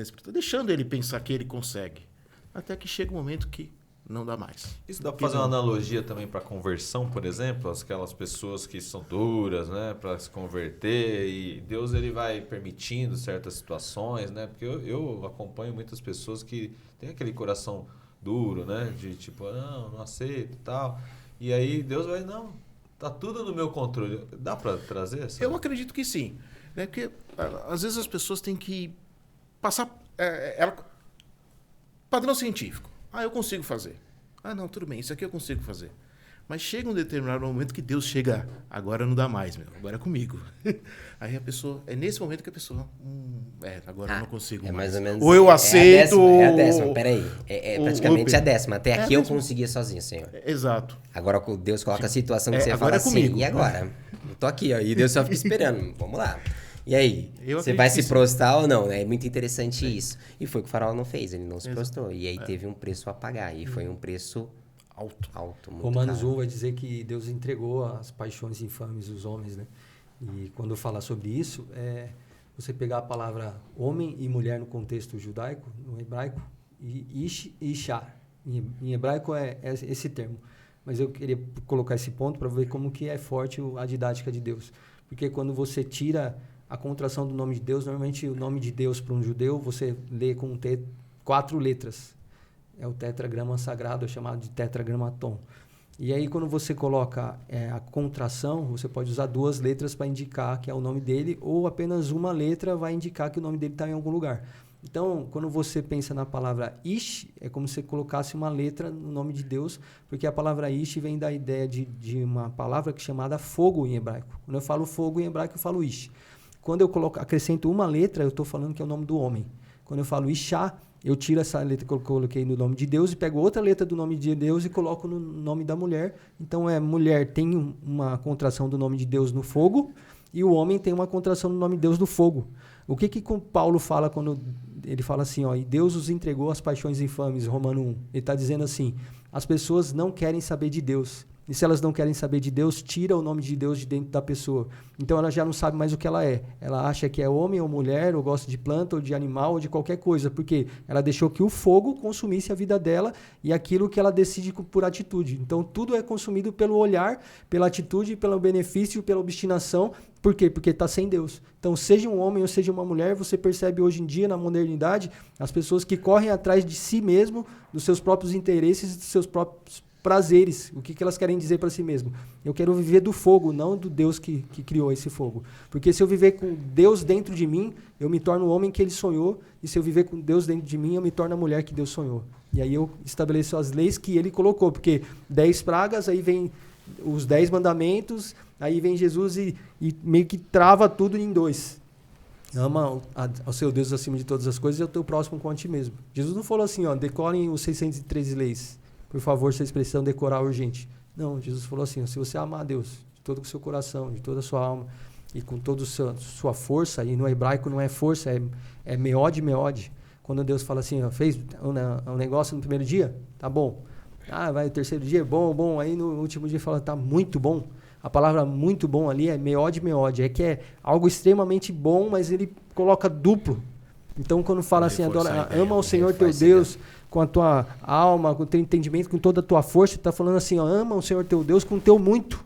S3: Está deixando ele pensar que ele consegue. Até que chega um momento que não dá mais.
S1: Isso dá para fazer uma analogia também para conversão, por exemplo? Aquelas pessoas que são duras, né, para se converter, e Deus ele vai permitindo certas situações, né? Porque eu acompanho muitas pessoas que têm aquele coração duro, né? De tipo, não aceito e tal. E aí Deus vai, não, tá tudo no meu controle. Dá para trazer essa?
S3: Eu acredito que sim. Né? Porque às vezes as pessoas têm que passar... padrão científico. Eu consigo fazer. Não, tudo bem, isso aqui eu consigo fazer. Mas chega um determinado momento que Deus chega, agora não dá mais, agora é comigo. Aí a pessoa, é nesse momento que a pessoa, agora eu não consigo mais.
S2: Mais ou menos,
S3: ou eu aceito...
S2: É a 10ª, peraí. É praticamente a 10ª. Até aqui eu conseguia sozinho, Senhor.
S3: Exato.
S2: Agora Deus coloca a situação que você fala assim,
S3: comigo.
S2: E agora? Eu tô aqui, ó, e Deus só fica esperando. Vamos lá. E aí, você vai se
S3: sim.
S2: prostrar ou não? É muito interessante isso. E foi o que o faraó não fez, ele não se prostrou. E aí teve um preço a pagar. E foi um preço alto muito
S4: Romanos
S2: caro.
S4: 1 vai dizer que Deus entregou as paixões infames dos homens, né? E quando fala sobre isso, você pegar a palavra homem e mulher no contexto judaico, no hebraico, e ish e ishá. Em hebraico é esse termo. Mas eu queria colocar esse ponto para ver como que é forte a didática de Deus. Porque quando você tira a contração do nome de Deus, normalmente o nome de Deus para um judeu, você lê com 4 letras. É o tetragrama sagrado, é chamado de tetragramaton. E aí, quando você coloca a contração, você pode usar 2 letras para indicar que é o nome dele, ou apenas uma letra vai indicar que o nome dele está em algum lugar. Então, quando você pensa na palavra Ish, é como se você colocasse uma letra no nome de Deus, porque a palavra Ish vem da ideia de uma palavra que é chamada fogo em hebraico. Quando eu falo fogo em hebraico, eu falo Ish. Quando eu acrescento uma letra, eu estou falando que é o nome do homem. Quando eu falo Ishá, eu tiro essa letra que eu coloquei no nome de Deus e pego outra letra do nome de Deus e coloco no nome da mulher. Então, mulher tem uma contração do nome de Deus no fogo e o homem tem uma contração do nome de Deus no fogo. O que Paulo fala quando ele fala assim, e Deus os entregou às paixões infames, Romano 1. Ele está dizendo assim, as pessoas não querem saber de Deus. E se elas não querem saber de Deus, tira o nome de Deus de dentro da pessoa. Então ela já não sabe mais o que ela é. Ela acha que é homem ou mulher, ou gosta de planta, ou de animal, ou de qualquer coisa, porque ela deixou que o fogo consumisse a vida dela e aquilo que ela decide por atitude. Então tudo é consumido pelo olhar, pela atitude, pelo benefício, pela obstinação. Por quê? Porque está sem Deus. Então, seja um homem ou seja uma mulher, você percebe hoje em dia, na modernidade, as pessoas que correm atrás de si mesmo, dos seus próprios interesses, dos seus próprios prazeres. O que elas querem dizer para si mesmo? Eu quero viver do fogo, não do Deus que criou esse fogo. Porque se eu viver com Deus dentro de mim, eu me torno o homem que ele sonhou. E se eu viver com Deus dentro de mim, eu me torno a mulher que Deus sonhou. E aí eu estabeleço as leis que ele colocou. Porque 10 pragas, aí vem os 10 mandamentos, aí vem Jesus e meio que trava tudo em 2. Ama ao seu Deus acima de todas as coisas e ao teu próximo com a ti mesmo. Jesus não falou assim, ó, decorem os 613 leis. Por favor, vocês precisam decorar urgente. Não, Jesus falou assim, ó, se você amar a Deus de todo o seu coração, de toda a sua alma e com toda a sua força, e no hebraico não é força, é meode. Quando Deus fala assim, ó, fez um negócio no primeiro dia, tá bom. Ah, vai o terceiro dia, bom. Aí no último dia fala, tá muito bom. A palavra muito bom ali é meode. É que é algo extremamente bom, mas ele coloca duplo. Então, quando fala assim, ama o Senhor teu Deus com a tua alma, com o teu entendimento, com toda a tua força, está falando assim, ó, ama o Senhor teu Deus com o teu muito,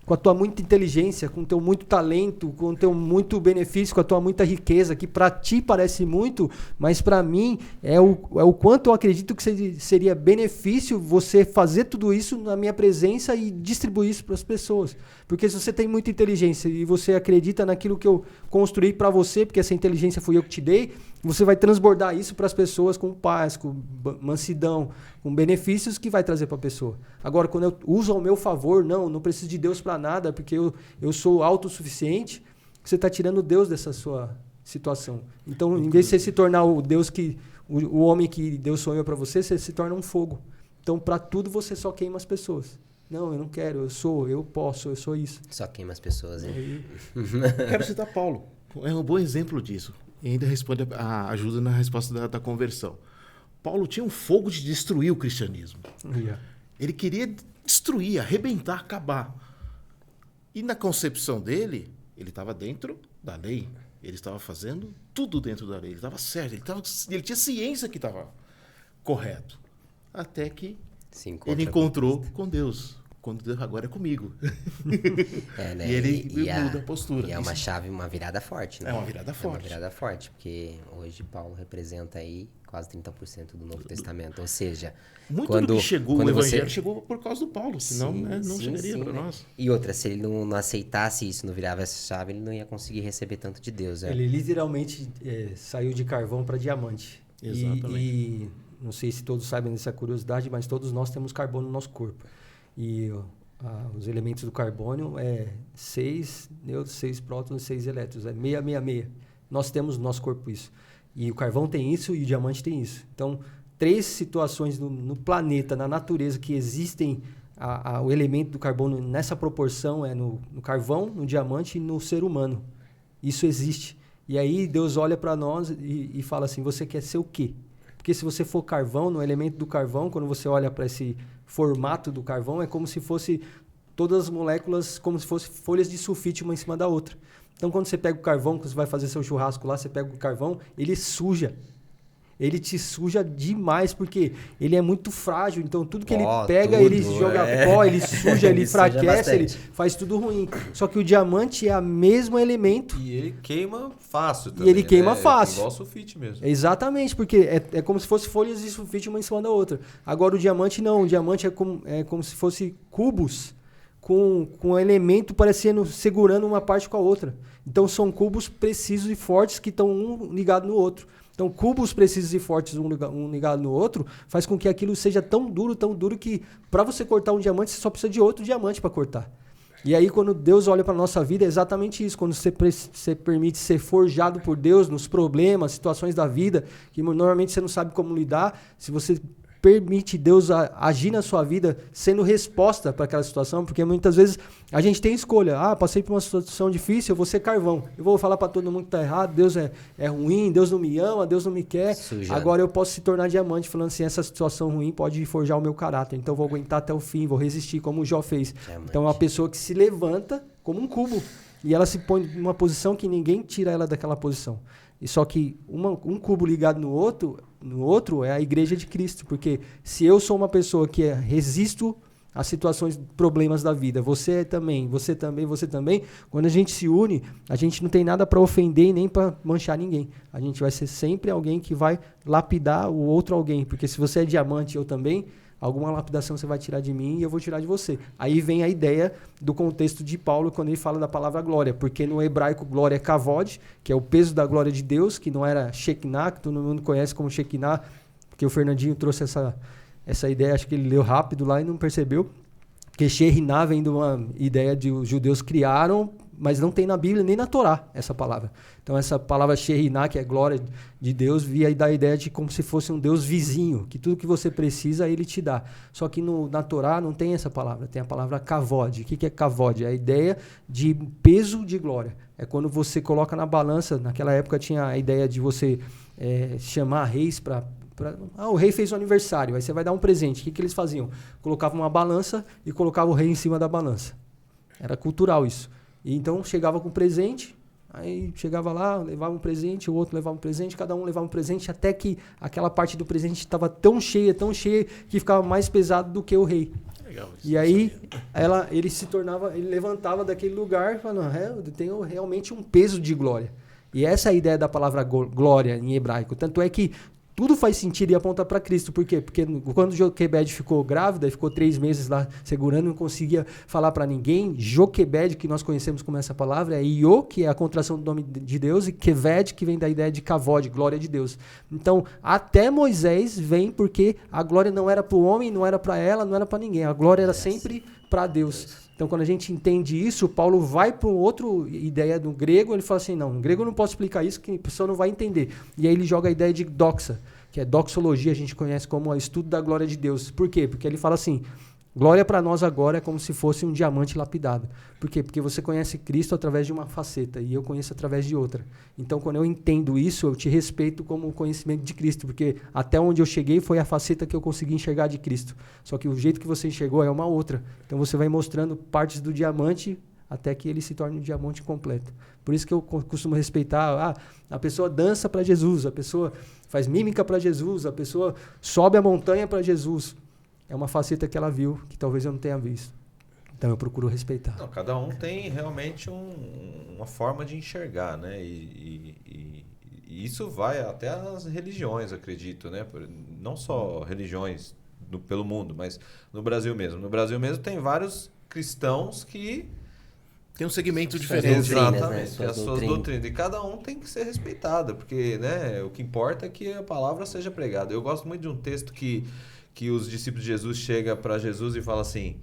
S4: com a tua muita inteligência, com o teu muito talento, com o teu muito benefício, com a tua muita riqueza, que para ti parece muito, mas para mim é o quanto eu acredito que seria benefício você fazer tudo isso na minha presença e distribuir isso para as pessoas. Porque se você tem muita inteligência e você acredita naquilo que eu construí para você, porque essa inteligência fui eu que te dei, você vai transbordar isso para as pessoas com paz, com mansidão, com benefícios que vai trazer para a pessoa. Agora, quando eu uso ao meu favor, não preciso de Deus para nada, porque eu sou autossuficiente, você está tirando Deus dessa sua situação. Então, em vez de você se tornar o Deus o homem que Deus sonhou para você, você se torna um fogo. Então, para tudo, você só queima as pessoas. Não, eu não quero, eu posso, eu sou isso.
S2: Só queima as pessoas, hein?
S3: Quero citar Paulo. É um bom exemplo disso. E ainda ajuda na resposta da conversão. Paulo tinha um fogo de destruir o cristianismo.
S4: Yeah.
S3: Ele queria destruir, arrebentar, acabar. E na concepção dele, ele estava dentro da lei. Ele estava fazendo tudo dentro da lei. Ele estava certo. Ele tinha ciência que estava correto. Até que ele encontrou com Deus. Quando Deus agora é comigo.
S2: Né?
S3: E ele muda a postura.
S2: E é uma virada forte, né?
S3: É uma virada forte.
S2: É uma virada forte, porque hoje Paulo representa aí quase 30% do Novo Testamento. Ou seja,
S3: muito do que chegou, o Evangelho chegou por causa do Paulo, senão não chegaria para nós.
S2: E outra, se ele não aceitasse isso, não virava essa chave, ele não ia conseguir receber tanto de Deus.
S4: Ele literalmente saiu de carvão para diamante.
S3: Exatamente.
S4: E não sei se todos sabem dessa curiosidade, mas todos nós temos carbono no nosso corpo. E os elementos do carbono é 6 nêutrons, 6 prótons e 6 elétrons. É 666. Nós temos no nosso corpo isso. E o carvão tem isso e o diamante tem isso. Então, 3 situações no planeta, na natureza, que existem o elemento do carbono nessa proporção é no carvão, no diamante e no ser humano. Isso existe. E aí Deus olha para nós e fala assim, você quer ser o quê? Porque se você for carvão, no elemento do carvão, quando você olha para esse formato do carvão, é como se fosse todas as moléculas, como se fossem folhas de sulfite uma em cima da outra. Então, quando você pega o carvão, quando você vai fazer seu churrasco lá, você pega o carvão, ele suja. Ele te suja demais, porque ele é muito frágil. Então, tudo que ele pega, ele joga pó, ele suja, ele enfraquece, ele faz tudo ruim. Só que o diamante é o mesmo elemento.
S1: E ele queima fácil também.
S4: E ele queima fácil.
S1: Igual sulfite mesmo.
S4: Exatamente, porque é como se fosse folhas de sulfite uma em cima da outra. Agora, o diamante não. O diamante é como se fosse cubos com um elemento parecendo segurando uma parte com a outra. Então, são cubos precisos e fortes que estão um ligado no outro. Então, cubos precisos e fortes, um ligado no outro, faz com que aquilo seja tão duro que para você cortar um diamante, você só precisa de outro diamante para cortar. E aí, quando Deus olha para a nossa vida, é exatamente isso. Quando você permite ser forjado por Deus nos problemas, situações da vida, que normalmente você não sabe como lidar, se você permite Deus agir na sua vida sendo resposta para aquela situação, porque muitas vezes a gente tem escolha. Passei por uma situação difícil, eu vou ser carvão. Eu vou falar para todo mundo que está errado, Deus é ruim, Deus não me ama, Deus não me quer.
S2: Sujando.
S4: Agora eu posso se tornar diamante, falando assim, essa situação ruim pode forjar o meu caráter. Então eu vou aguentar até o fim, vou resistir, como o Jó fez.
S2: Diamante.
S4: Então é uma pessoa que se levanta como um cubo. E ela se põe numa posição que ninguém tira ela daquela posição. E só que um cubo ligado no outro é a igreja de Cristo. Porque se eu sou uma pessoa que resisto às situações, problemas da vida, você também, quando a gente se une, a gente não tem nada para ofender e nem para manchar ninguém. A gente vai ser sempre alguém que vai lapidar o outro alguém. Porque se você é diamante, eu também, alguma lapidação você vai tirar de mim e eu vou tirar de você. Aí vem a ideia do contexto de Paulo quando ele fala da palavra glória, porque no hebraico glória é kavod, que é o peso da glória de Deus, que não era Shekinah, que todo mundo conhece como Shekinah, porque o Fernandinho trouxe essa ideia, acho que ele leu rápido lá e não percebeu, porque Shekinah vem de uma ideia de os judeus criaram, mas não tem na Bíblia nem na Torá essa palavra. Então essa palavra Shekinah, que é glória de Deus, via da ideia de como se fosse um Deus vizinho, que tudo que você precisa ele te dá. Só que na Torá não tem essa palavra, tem a palavra kavod. O que é kavod? É a ideia de peso de glória. É quando você coloca na balança, naquela época tinha a ideia de você chamar reis para... o rei fez um aniversário, aí você vai dar um presente. O que eles faziam? Colocavam uma balança e colocavam o rei em cima da balança. Era cultural isso. E então chegava com presente, aí chegava lá, levava um presente, o outro levava um presente, cada um levava um presente, até que aquela parte do presente estava tão cheia, que ficava mais pesado do que o rei.
S3: Legal,
S4: E aí ele levantava daquele lugar falando, eu tenho realmente um peso de glória. E essa é a ideia da palavra glória em hebraico. Tanto é que tudo faz sentido e aponta para Cristo. Por quê? Porque quando Joquebede ficou grávida e ficou 3 meses lá segurando, não conseguia falar para ninguém. Joquebede, que nós conhecemos como essa palavra, é Io, que é a contração do nome de Deus, e Keved, que vem da ideia de Kavod, glória de Deus. Então, até Moisés vem porque a glória não era para o homem, não era para ela, não era para ninguém. A glória era sempre para Deus. Então, quando a gente entende isso, Paulo vai para outra ideia do grego, ele fala assim, não, no grego eu não posso explicar isso, que a pessoa não vai entender. E aí ele joga a ideia de doxa, que é doxologia, a gente conhece como o estudo da glória de Deus. Por quê? Porque ele fala assim, glória para nós agora é como se fosse um diamante lapidado. Por quê? Porque você conhece Cristo através de uma faceta e eu conheço através de outra. Então, quando eu entendo isso, eu te respeito como o conhecimento de Cristo, porque até onde eu cheguei foi a faceta que eu consegui enxergar de Cristo. Só que o jeito que você enxergou é uma outra. Então, você vai mostrando partes do diamante até que ele se torne um diamante completo. Por isso que eu costumo respeitar, a pessoa dança para Jesus, a pessoa faz mímica para Jesus, a pessoa sobe a montanha para Jesus. É uma faceta que ela viu, que talvez eu não tenha visto. Então eu procuro respeitar.
S1: Não, cada um tem realmente uma forma de enxergar, né? E isso vai até as religiões, acredito, né? Não só religiões pelo mundo, mas no Brasil mesmo. No Brasil mesmo tem vários cristãos que...
S3: Tem um segmento diferente.
S1: Exatamente,
S2: né?
S1: as suas doutrinas. E cada um tem que ser respeitado, porque, né, o que importa é que a palavra seja pregada. Eu gosto muito de um texto que os discípulos de Jesus chegam para Jesus e falam assim,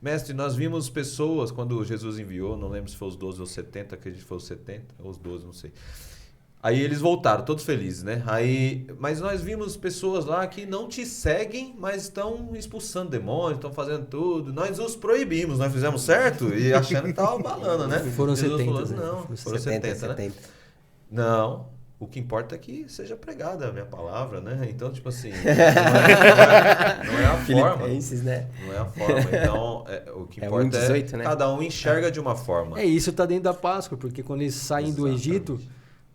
S1: mestre, nós vimos pessoas, quando Jesus enviou, não lembro se foi os 12 ou 70, acredito que foi os 70, ou os 12, não sei. Aí eles voltaram, todos felizes, né? Mas nós vimos pessoas lá que não te seguem, mas estão expulsando demônios, estão fazendo tudo. Nós os proibimos, nós fizemos certo? E achando que estava balando, né?
S4: Foram
S1: Jesus
S4: 70,
S1: falou,
S4: né?
S1: não, foram 70, né? Não, o que importa é que seja pregada a minha palavra, né? Então, tipo assim, não é a forma.
S2: Filipenses, né?
S1: Não é a forma. Então, o que importa
S2: 1:18,
S1: é
S2: né?
S1: cada um enxerga de uma forma.
S4: Isso está dentro da Páscoa, porque quando eles saem do Egito,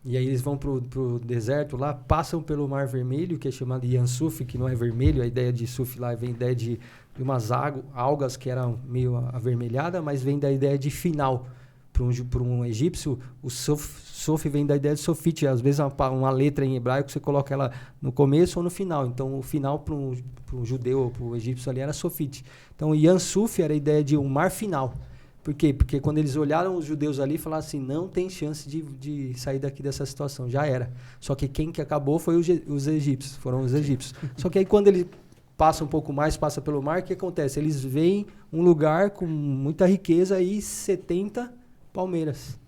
S4: e aí eles vão pro deserto lá, passam pelo Mar Vermelho, que é chamado de Yansuf, que não é vermelho, a ideia de suf lá vem da ideia de umas algas que eram meio avermelhadas, mas vem da ideia de final. Para um egípcio, o sof vem da ideia de sofite. Às vezes uma letra em hebraico você coloca ela no começo ou no final. Então o final para um judeu ou para o egípcio ali era sofite. Então Yansuf era a ideia de um mar final. Por quê? Porque quando eles olharam os judeus ali, falaram assim, não tem chance de sair daqui dessa situação, já era. Só que quem que acabou foi os egípcios, foram os egípcios. Só que aí quando ele passa um pouco mais, passa pelo mar, o que acontece? Eles veem um lugar com muita riqueza e 70 palmeiras.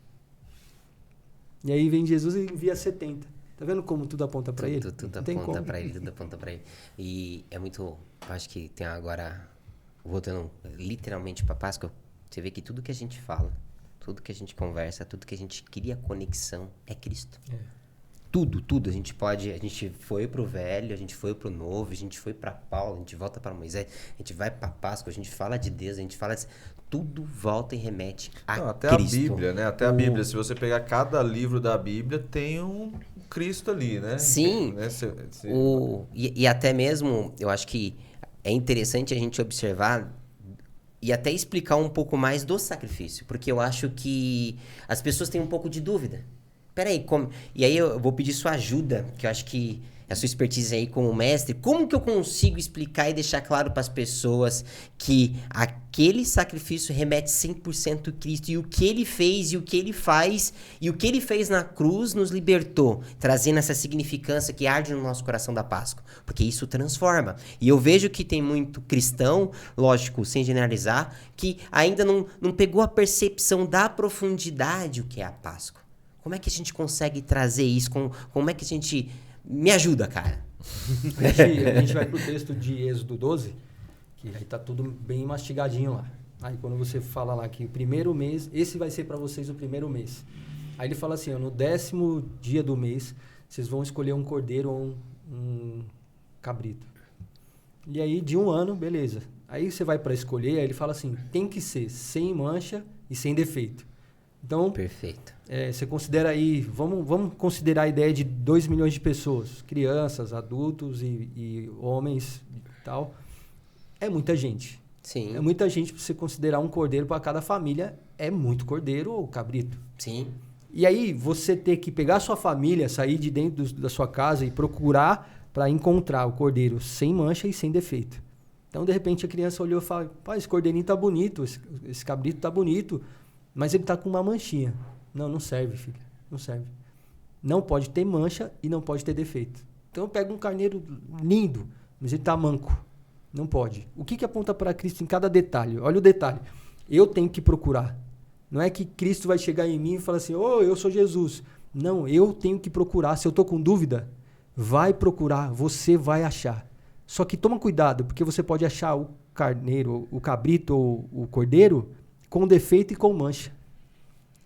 S4: E aí vem Jesus e envia 70. Tá vendo como tudo aponta para ele?
S2: Tudo
S4: Não tem
S2: aponta
S4: como.
S2: pra ele, tudo aponta pra ele. E é muito... Eu acho que tem agora... Voltando literalmente pra Páscoa, você vê que tudo que a gente fala, tudo que a gente conversa, tudo que a gente cria conexão é Cristo. Tudo. A gente foi pro velho, a gente foi pro novo, a gente foi pra Paulo, a gente volta pra Moisés, a gente vai pra Páscoa, a gente fala de Deus, a gente fala... Tudo volta e remete a
S1: Não, até
S2: Cristo.
S1: a Bíblia, né? Até a Bíblia. Se você pegar cada livro da Bíblia, tem um Cristo ali, né?
S2: Sim.
S1: Né?
S2: E até mesmo, eu acho que é interessante a gente observar e até explicar um pouco mais do sacrifício. Porque eu acho que as pessoas têm um pouco de dúvida. Peraí, como... E aí eu vou pedir sua ajuda, que eu acho que a sua expertise aí como mestre, como que eu consigo explicar e deixar claro para as pessoas que aquele sacrifício remete 100% a Cristo e o que ele fez e o que ele faz e o que ele fez na cruz nos libertou, trazendo essa significância que arde no nosso coração da Páscoa, porque isso transforma. E eu vejo que tem muito cristão, lógico, sem generalizar, que ainda não pegou a percepção da profundidade o que é a Páscoa. Como é que a gente consegue trazer isso? Como é que a gente... Me ajuda, cara.
S4: A gente vai pro texto de Êxodo 12, que aí tá tudo bem mastigadinho lá. Aí quando você fala lá que o primeiro mês, esse vai ser para vocês o primeiro mês. Aí ele fala assim, ó, no 10º dia do mês, vocês vão escolher um cordeiro ou um cabrito. E aí de 1 ano, beleza. Aí você vai para escolher, aí ele fala assim, tem que ser sem mancha e sem defeito. Então,
S2: Perfeito.
S4: Você considera aí, vamos considerar a ideia de 2 milhões de pessoas, crianças, adultos e homens e tal. É muita gente.
S2: Sim.
S4: É muita gente para você considerar um cordeiro para cada família. É muito cordeiro ou cabrito.
S2: Sim.
S4: E aí você ter que pegar a sua família, sair de dentro da sua casa e procurar para encontrar o cordeiro sem mancha e sem defeito. Então, de repente, a criança olhou e falou, pai, esse cordeirinho tá bonito, esse cabrito tá bonito, mas ele tá com uma manchinha. Não serve, filho. Não serve. Não pode ter mancha e não pode ter defeito. Então eu pego um carneiro lindo, mas ele tá manco. Não pode. O que aponta para Cristo em cada detalhe? Olha o detalhe. Eu tenho que procurar. Não é que Cristo vai chegar em mim e falar assim, eu sou Jesus. Não, eu tenho que procurar. Se eu tô com dúvida, vai procurar, você vai achar. Só que toma cuidado, porque você pode achar o carneiro, o cabrito ou o cordeiro com defeito e com mancha.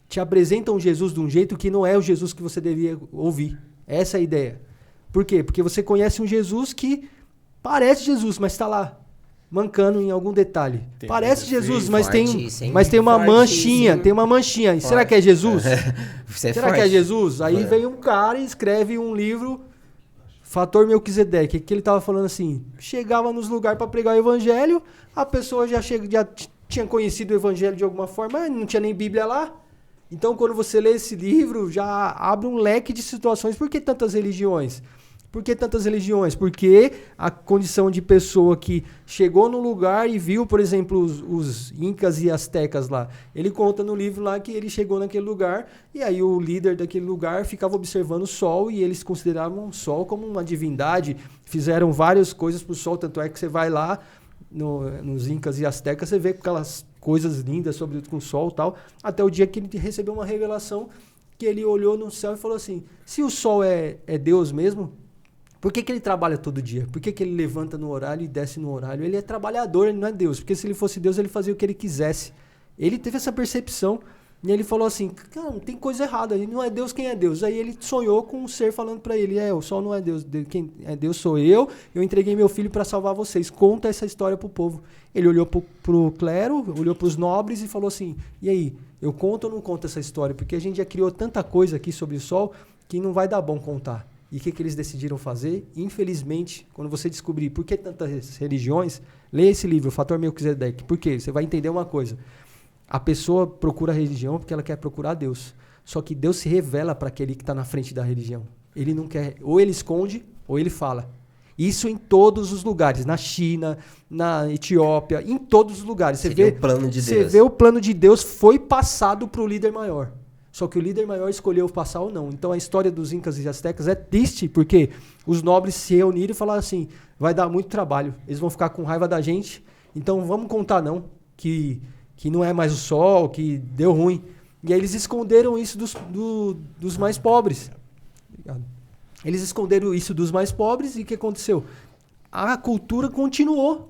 S4: Te apresentam Jesus de um jeito que não é o Jesus que você devia ouvir. Essa é a ideia. Por quê? Porque você conhece um Jesus que parece Jesus, mas está lá, mancando em algum detalhe. Parece Jesus, mas tem uma manchinha. Tem uma manchinha. Forte. Será que é Jesus? Será que é Jesus? Aí vem um cara e escreve um livro, Fator Melquisedeque, que ele estava falando assim, chegava nos lugares para pregar o evangelho, a pessoa já tinha conhecido o evangelho de alguma forma, mas não tinha nem Bíblia lá. Então, quando você lê esse livro, já abre um leque de situações. Por que tantas religiões? Por que tantas religiões? Porque a condição de pessoa que chegou no lugar e viu, por exemplo, os incas e astecas lá. Ele conta no livro lá que ele chegou naquele lugar e aí o líder daquele lugar ficava observando o sol e eles consideravam o sol como uma divindade. Fizeram várias coisas para o sol, tanto é que você vai lá nos incas e astecas, você vê aquelas coisas lindas com o sol e tal, até o dia que ele recebeu uma revelação que ele olhou no céu e falou assim, se o sol é Deus mesmo, por que ele trabalha todo dia? Por que ele levanta no horário e desce no horário? Ele é trabalhador, ele não é Deus, porque se ele fosse Deus, ele fazia o que ele quisesse. Ele teve essa percepção e ele falou assim, cara, não tem coisa errada, ele não é Deus, quem é Deus? Aí ele sonhou com um ser falando para ele, o sol não é Deus, quem é Deus sou eu entreguei meu filho para salvar vocês, conta essa história pro povo. Ele olhou pro clero, olhou pros nobres e falou assim, e aí, eu conto ou não conto essa história? Porque a gente já criou tanta coisa aqui sobre o sol que não vai dar bom contar. E o que eles decidiram fazer? Infelizmente, quando você descobrir por que tantas religiões, leia esse livro, o Fator Melquisedeque. Por quê? Você vai entender uma coisa. A pessoa procura a religião porque ela quer procurar Deus. Só que Deus se revela para aquele que está na frente da religião. Ele não quer, ou ele esconde, ou ele fala. Isso em todos os lugares, na China, na Etiópia, em todos os lugares. Você vê o plano de Deus. Você vê o plano de Deus foi passado para o líder maior. Só que o líder maior escolheu passar ou não. Então a história dos incas e astecas é triste, porque os nobres se reuniram e falaram assim, vai dar muito trabalho, eles vão ficar com raiva da gente, então vamos contar não, que não é mais o sol, que deu ruim. E aí eles esconderam isso dos mais pobres. Obrigado.
S6: Eles esconderam isso dos mais pobres e o que aconteceu? A cultura continuou.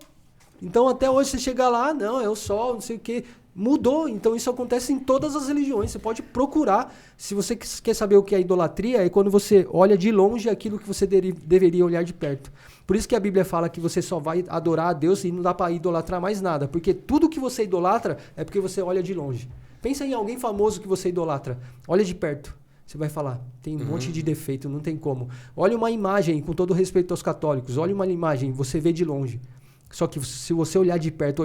S6: Então até hoje você chega lá, não, é o sol, não sei o quê. Mudou, então isso acontece em todas as religiões. Você pode procurar. Se você quer saber o que é idolatria, é quando você olha de longe aquilo que você deveria olhar de perto. Por isso que a Bíblia fala que você só vai adorar a Deus e não dá para idolatrar mais nada. Porque tudo que você idolatra é porque você olha de longe. Pensa em alguém famoso que você idolatra. Olha de perto. Você vai falar, tem um monte de defeito, não tem como. Olha uma imagem, com todo respeito aos católicos, olha uma imagem, você vê de longe. Só que se você olhar de perto,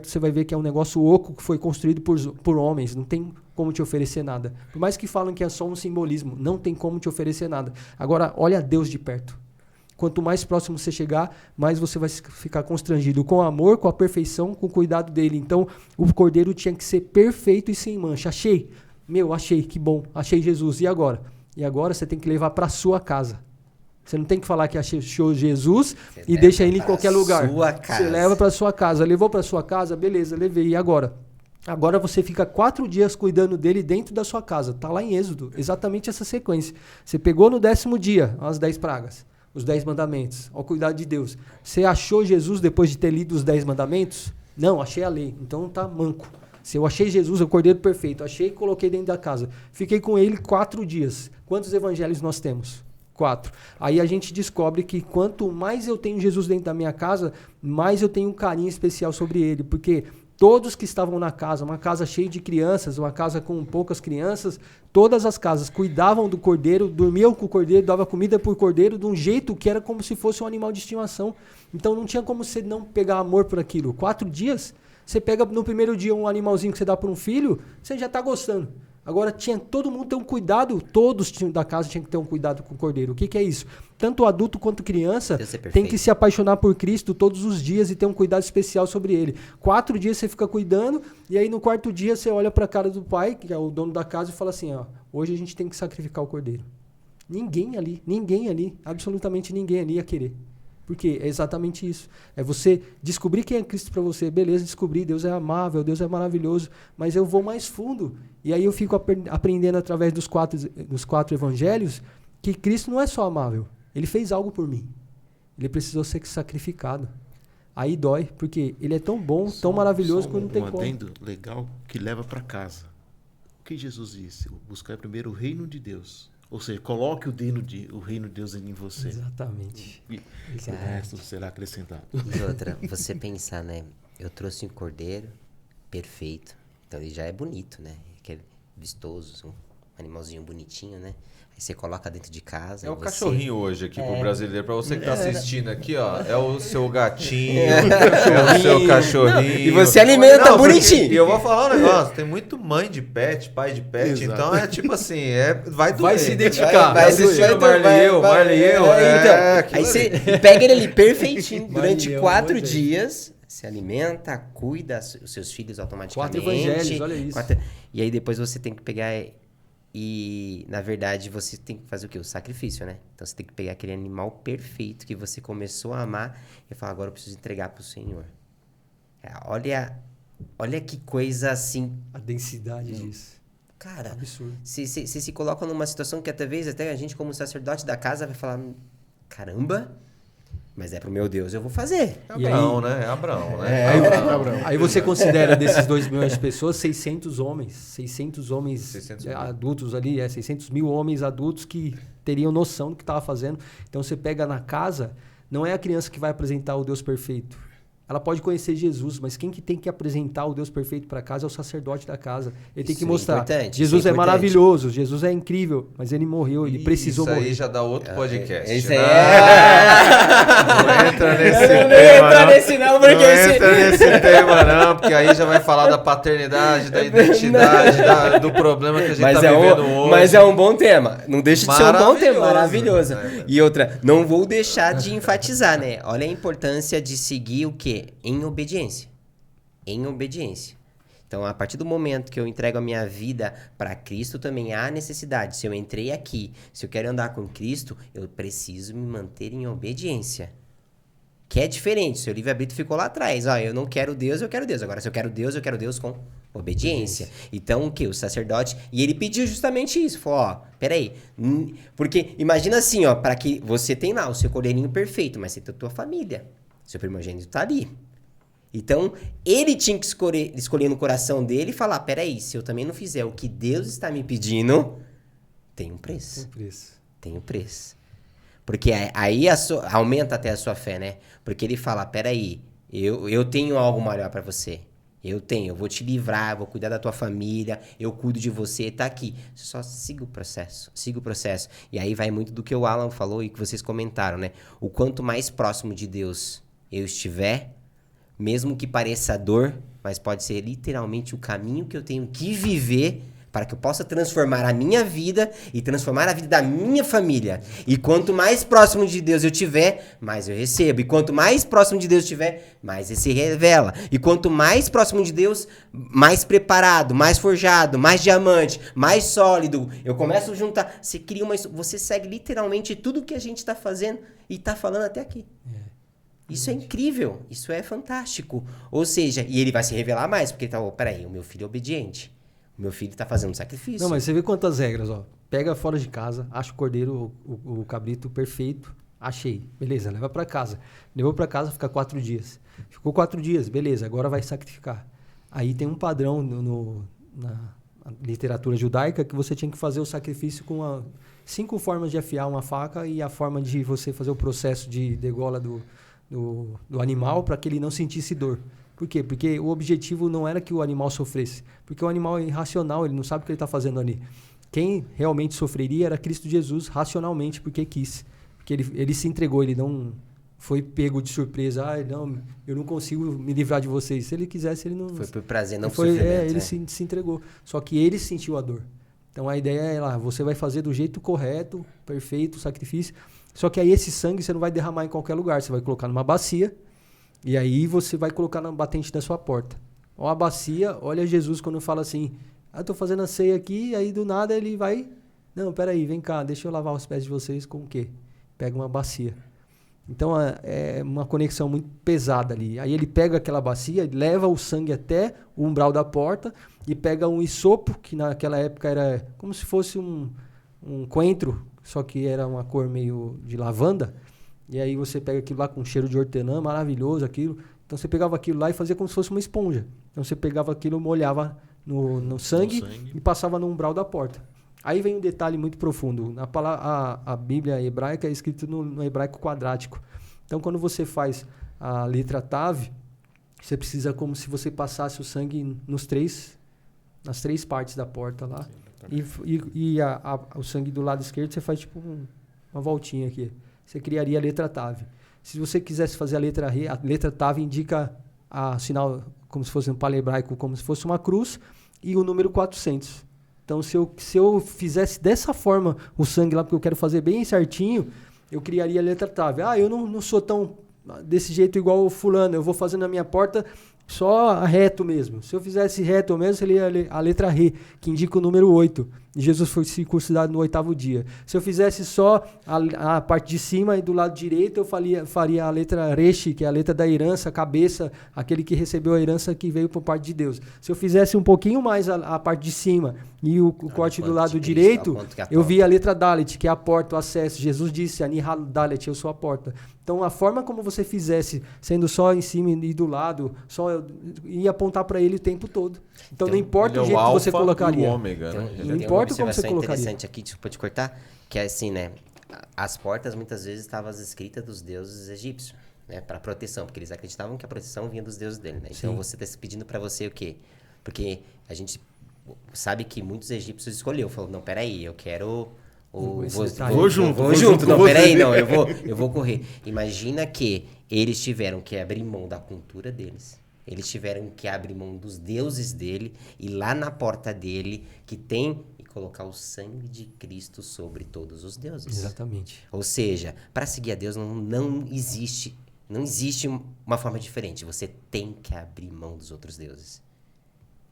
S6: você vai ver que é um negócio oco que foi construído por homens. Não tem como te oferecer nada. Por mais que falam que é só um simbolismo, não tem como te oferecer nada. Agora, olha Deus de perto. Quanto mais próximo você chegar, mais você vai ficar constrangido com o amor, com a perfeição, com o cuidado dele. Então, o cordeiro tinha que ser perfeito e sem mancha. Achei, que bom, achei Jesus. E agora? E agora você tem que levar para sua casa. Você não tem que falar que achou Jesus e deixa ele em qualquer lugar. Você leva para sua casa. Levou para sua casa? Beleza, levei. E agora? Agora você fica 4 dias cuidando dele dentro da sua casa. Está lá em Êxodo. Exatamente essa sequência. Você pegou no 10º dia as 10 pragas, os 10 mandamentos, ao cuidado de Deus. Você achou Jesus depois de ter lido os 10 mandamentos? Não, achei a lei. Então tá manco. Se eu achei Jesus, o cordeiro perfeito. Achei e coloquei dentro da casa. Fiquei com ele 4 dias. Quantos evangelhos nós temos? 4. Aí a gente descobre que quanto mais eu tenho Jesus dentro da minha casa, mais eu tenho um carinho especial sobre ele, porque todos que estavam na casa, uma casa cheia de crianças, uma casa com poucas crianças, todas as casas cuidavam do cordeiro, dormiam com o cordeiro, davam comida por cordeiro de um jeito que era como se fosse um animal de estimação. Então não tinha como você não pegar amor por aquilo. 4 dias, você pega no primeiro dia um animalzinho que você dá para um filho, você já está gostando. Agora, tinha todo mundo ter um cuidado, todos da casa tinham que ter um cuidado com o cordeiro. O que é isso? Tanto adulto quanto criança tem que se apaixonar por Cristo todos os dias e ter um cuidado especial sobre ele. 4 dias você fica cuidando e aí no 4º dia você olha para a cara do pai, que é o dono da casa, e fala assim, ó, hoje a gente tem que sacrificar o cordeiro. Ninguém ali, absolutamente ninguém ali ia querer. Porque é exatamente isso. É você descobrir quem é Cristo para você. Beleza, descobri, Deus é amável, Deus é maravilhoso, mas eu vou mais fundo. E aí eu fico aprendendo através dos 4 evangelhos que Cristo não é só amável. Ele fez algo por mim. Ele precisou ser sacrificado. Aí dói, porque ele é tão bom, tão maravilhoso que não tem como.
S3: Um adendo legal que leva para casa. O que Jesus disse? Buscar primeiro o reino de Deus. Ou seja, coloque o reino de Deus em você.
S6: Exatamente.
S3: E o resto será acrescentado.
S2: E outra, você pensar, né? Eu trouxe um cordeiro perfeito. Então ele já é bonito, né? Aquele vistoso, um animalzinho bonitinho, né? Aí você coloca dentro de casa.
S1: É o cachorrinho hoje aqui pro brasileiro. Pra você que tá assistindo aqui, ó. É o seu gatinho, é o seu cachorrinho.
S2: E você alimenta bonitinho.
S1: E eu vou falar um negócio. Tem muito mãe de pet, pai de pet.
S3: Exato.
S1: Então é tipo assim, vai doer.
S6: Vai se identificar.
S2: Vai
S1: assistindo Marley eu.
S2: Então, aí você pega ele ali perfeitinho durante
S6: Marley,
S2: 4
S6: Moisés.
S2: dias. Se alimenta, cuida os seus filhos automaticamente.
S6: 4 evangelhos, olha isso.
S2: E aí depois você tem que pegar e, na verdade, você tem que fazer o quê? O sacrifício, né? Então você tem que pegar aquele animal perfeito que você começou a amar e falar, agora eu preciso entregar pro Senhor. Olha que coisa assim.
S6: A densidade disso.
S2: Cara,
S6: Absurdo.
S2: você se coloca numa situação que até a gente, como sacerdote da casa, vai falar, caramba, mas é pro meu Deus, eu vou fazer.
S1: É Abraão, né? É Abraão, né?
S6: Aí você considera desses 2 milhões de pessoas, 600 homens
S1: 600 mil.
S6: adultos ali, 600 mil homens adultos que teriam noção do que estava fazendo. Então você pega na casa, não é a criança que vai apresentar o Deus perfeito. Ela pode conhecer Jesus, mas quem que tem que apresentar o Deus perfeito para casa é o sacerdote da casa. Ele tem que mostrar. Jesus é maravilhoso, Jesus é incrível, mas ele morreu, ele precisou morrer.
S1: Isso aí já dá outro podcast.
S2: Isso
S1: né?
S2: aí
S1: Não entra nesse
S2: Eu não
S1: tema,
S2: ia entrar
S1: não.
S2: nesse não, porque
S1: Não entra nesse tema, não, porque aí já vai falar da paternidade, da identidade, do problema que a gente tá vivendo hoje.
S2: Mas é um bom tema. Não deixa de ser um bom tema.
S1: Maravilhoso.
S2: Maravilhoso. E outra, não vou deixar de enfatizar, né? Olha a importância de seguir o quê? Em obediência. Em obediência. Então, a partir do momento que eu entrego a minha vida para Cristo, também há necessidade. Se eu entrei aqui, se eu quero andar com Cristo, eu preciso me manter em obediência. Que é diferente. Seu livre-arbítrio ficou lá atrás. Eu não quero Deus, eu quero Deus. Agora, se eu quero Deus com Obediência. Então, o que? O sacerdote... E ele pediu justamente isso. Falou, ó, peraí. Porque imagina assim, ó, para que você tem lá o seu cordeirinho perfeito, mas você tem a tua família. Seu primogênito tá ali. Então, ele tinha que escolher no coração dele e falar, peraí, se eu também não fizer o que Deus está me pedindo, tem um preço. Tem um preço. Porque aí aumenta até a sua fé, né? Porque ele fala, peraí, eu tenho algo maior para você. Eu vou te livrar, vou cuidar da tua família, eu cuido de você, tá aqui. Só siga o processo. E aí vai muito do que o Alan falou e que vocês comentaram, né? O quanto mais próximo de Deus eu estiver, mesmo que pareça dor, mas pode ser literalmente o caminho que eu tenho que viver para que eu possa transformar a minha vida e transformar a vida da minha família. E quanto mais próximo de Deus eu tiver, mais eu recebo. E quanto mais próximo de Deus eu tiver, mais ele se revela. E quanto mais próximo de Deus, mais preparado, mais forjado, mais diamante, mais sólido. Eu começo a juntar. Você segue literalmente tudo que a gente está fazendo e está falando até aqui. Isso é incrível, isso é fantástico. Ou seja, e ele vai se revelar mais, porque ele tá, peraí, o meu filho é obediente. O meu filho tá fazendo sacrifício.
S6: Não, mas você vê quantas regras, ó. Pega fora de casa, acha o cordeiro, o cabrito perfeito, achei. Beleza, leva pra casa. Levou pra casa, fica 4 dias. Ficou 4 dias, beleza, agora vai sacrificar. Aí tem um padrão na literatura judaica que você tinha que fazer o sacrifício com 5 formas de afiar uma faca e a forma de você fazer o processo de degola do animal para que ele não sentisse dor. Por quê? Porque o objetivo não era que o animal sofresse. Porque o animal é irracional, ele não sabe o que ele está fazendo ali. Quem realmente sofreria era Cristo Jesus, racionalmente, porque quis. Porque ele se entregou, ele não foi pego de surpresa. Não, eu não consigo me livrar de vocês. Se ele quisesse, ele não...
S2: Foi por prazer, não por sofrimento.
S6: Ele se entregou. Só que ele sentiu a dor. Então a ideia é lá, você vai fazer do jeito correto, perfeito, sacrifício. Só que aí esse sangue você não vai derramar em qualquer lugar. Você vai colocar numa bacia e aí você vai colocar na batente da sua porta. Ó a bacia, olha Jesus quando fala assim, tô fazendo a ceia aqui, e aí do nada ele vai... Não, peraí, vem cá, deixa eu lavar os pés de vocês com o quê? Pega uma bacia. Então é uma conexão muito pesada ali. Aí ele pega aquela bacia, leva o sangue até o umbral da porta e pega um hisopo, que naquela época era como se fosse um coentro, só que era uma cor meio de lavanda. E aí você pega aquilo lá com cheiro de hortelã, maravilhoso aquilo. Então você pegava aquilo lá e fazia como se fosse uma esponja. Então você pegava aquilo, molhava no sangue e passava no umbral da porta. Aí vem um detalhe muito profundo. A Bíblia hebraica é escrita no hebraico quadrático. Então quando você faz a letra Tav, você precisa como se você passasse o sangue nas 3 partes da porta lá. E o sangue do lado esquerdo você faz tipo uma voltinha aqui. Você criaria a letra Tav. Se você quisesse fazer a letra Re, a letra Tav indica a sinal como se fosse um palehebraico, como se fosse uma cruz, e o número 400. Então, se eu fizesse dessa forma o sangue lá, porque eu quero fazer bem certinho, eu criaria a letra Tav. Eu não sou tão desse jeito igual o fulano, eu vou fazer na minha porta só reto mesmo. Se eu fizesse reto mesmo, seria a letra Re, que indica o número 8. E Jesus foi circuncidado no 8º dia. Se eu fizesse só a parte de cima e do lado direito, eu faria a letra Resh, que é a letra da herança, a cabeça, aquele que recebeu a herança que veio por parte de Deus. Se eu fizesse um pouquinho mais a parte de cima e o corte do lado direito, eu via a letra Dalet, que é a porta, o acesso. Jesus disse, Ani Dalet, eu sou a porta. Então, a forma como você fizesse, sendo só em cima e do lado, só ia apontar para ele o tempo todo. Então não importa o jeito que você colocaria.
S2: Não importa como você colocaria. Interessante aqui, desculpa te cortar, que é assim, né? As portas muitas vezes estavam escritas dos deuses egípcios, né? Para proteção, porque eles acreditavam que a proteção vinha dos deuses dele, né? Então você está pedindo para você o quê? Porque a gente sabe que muitos egípcios falou, não, peraí, eu quero... Vou junto. Não, peraí, não, eu vou correr. Imagina que eles tiveram que abrir mão da cultura deles. Eles tiveram que abrir mão dos deuses dele e lá na porta dele que tem e colocar o sangue de Cristo sobre todos os deuses.
S6: Exatamente.
S2: Ou seja, para seguir a Deus não existe uma forma diferente. Você tem que abrir mão dos outros deuses.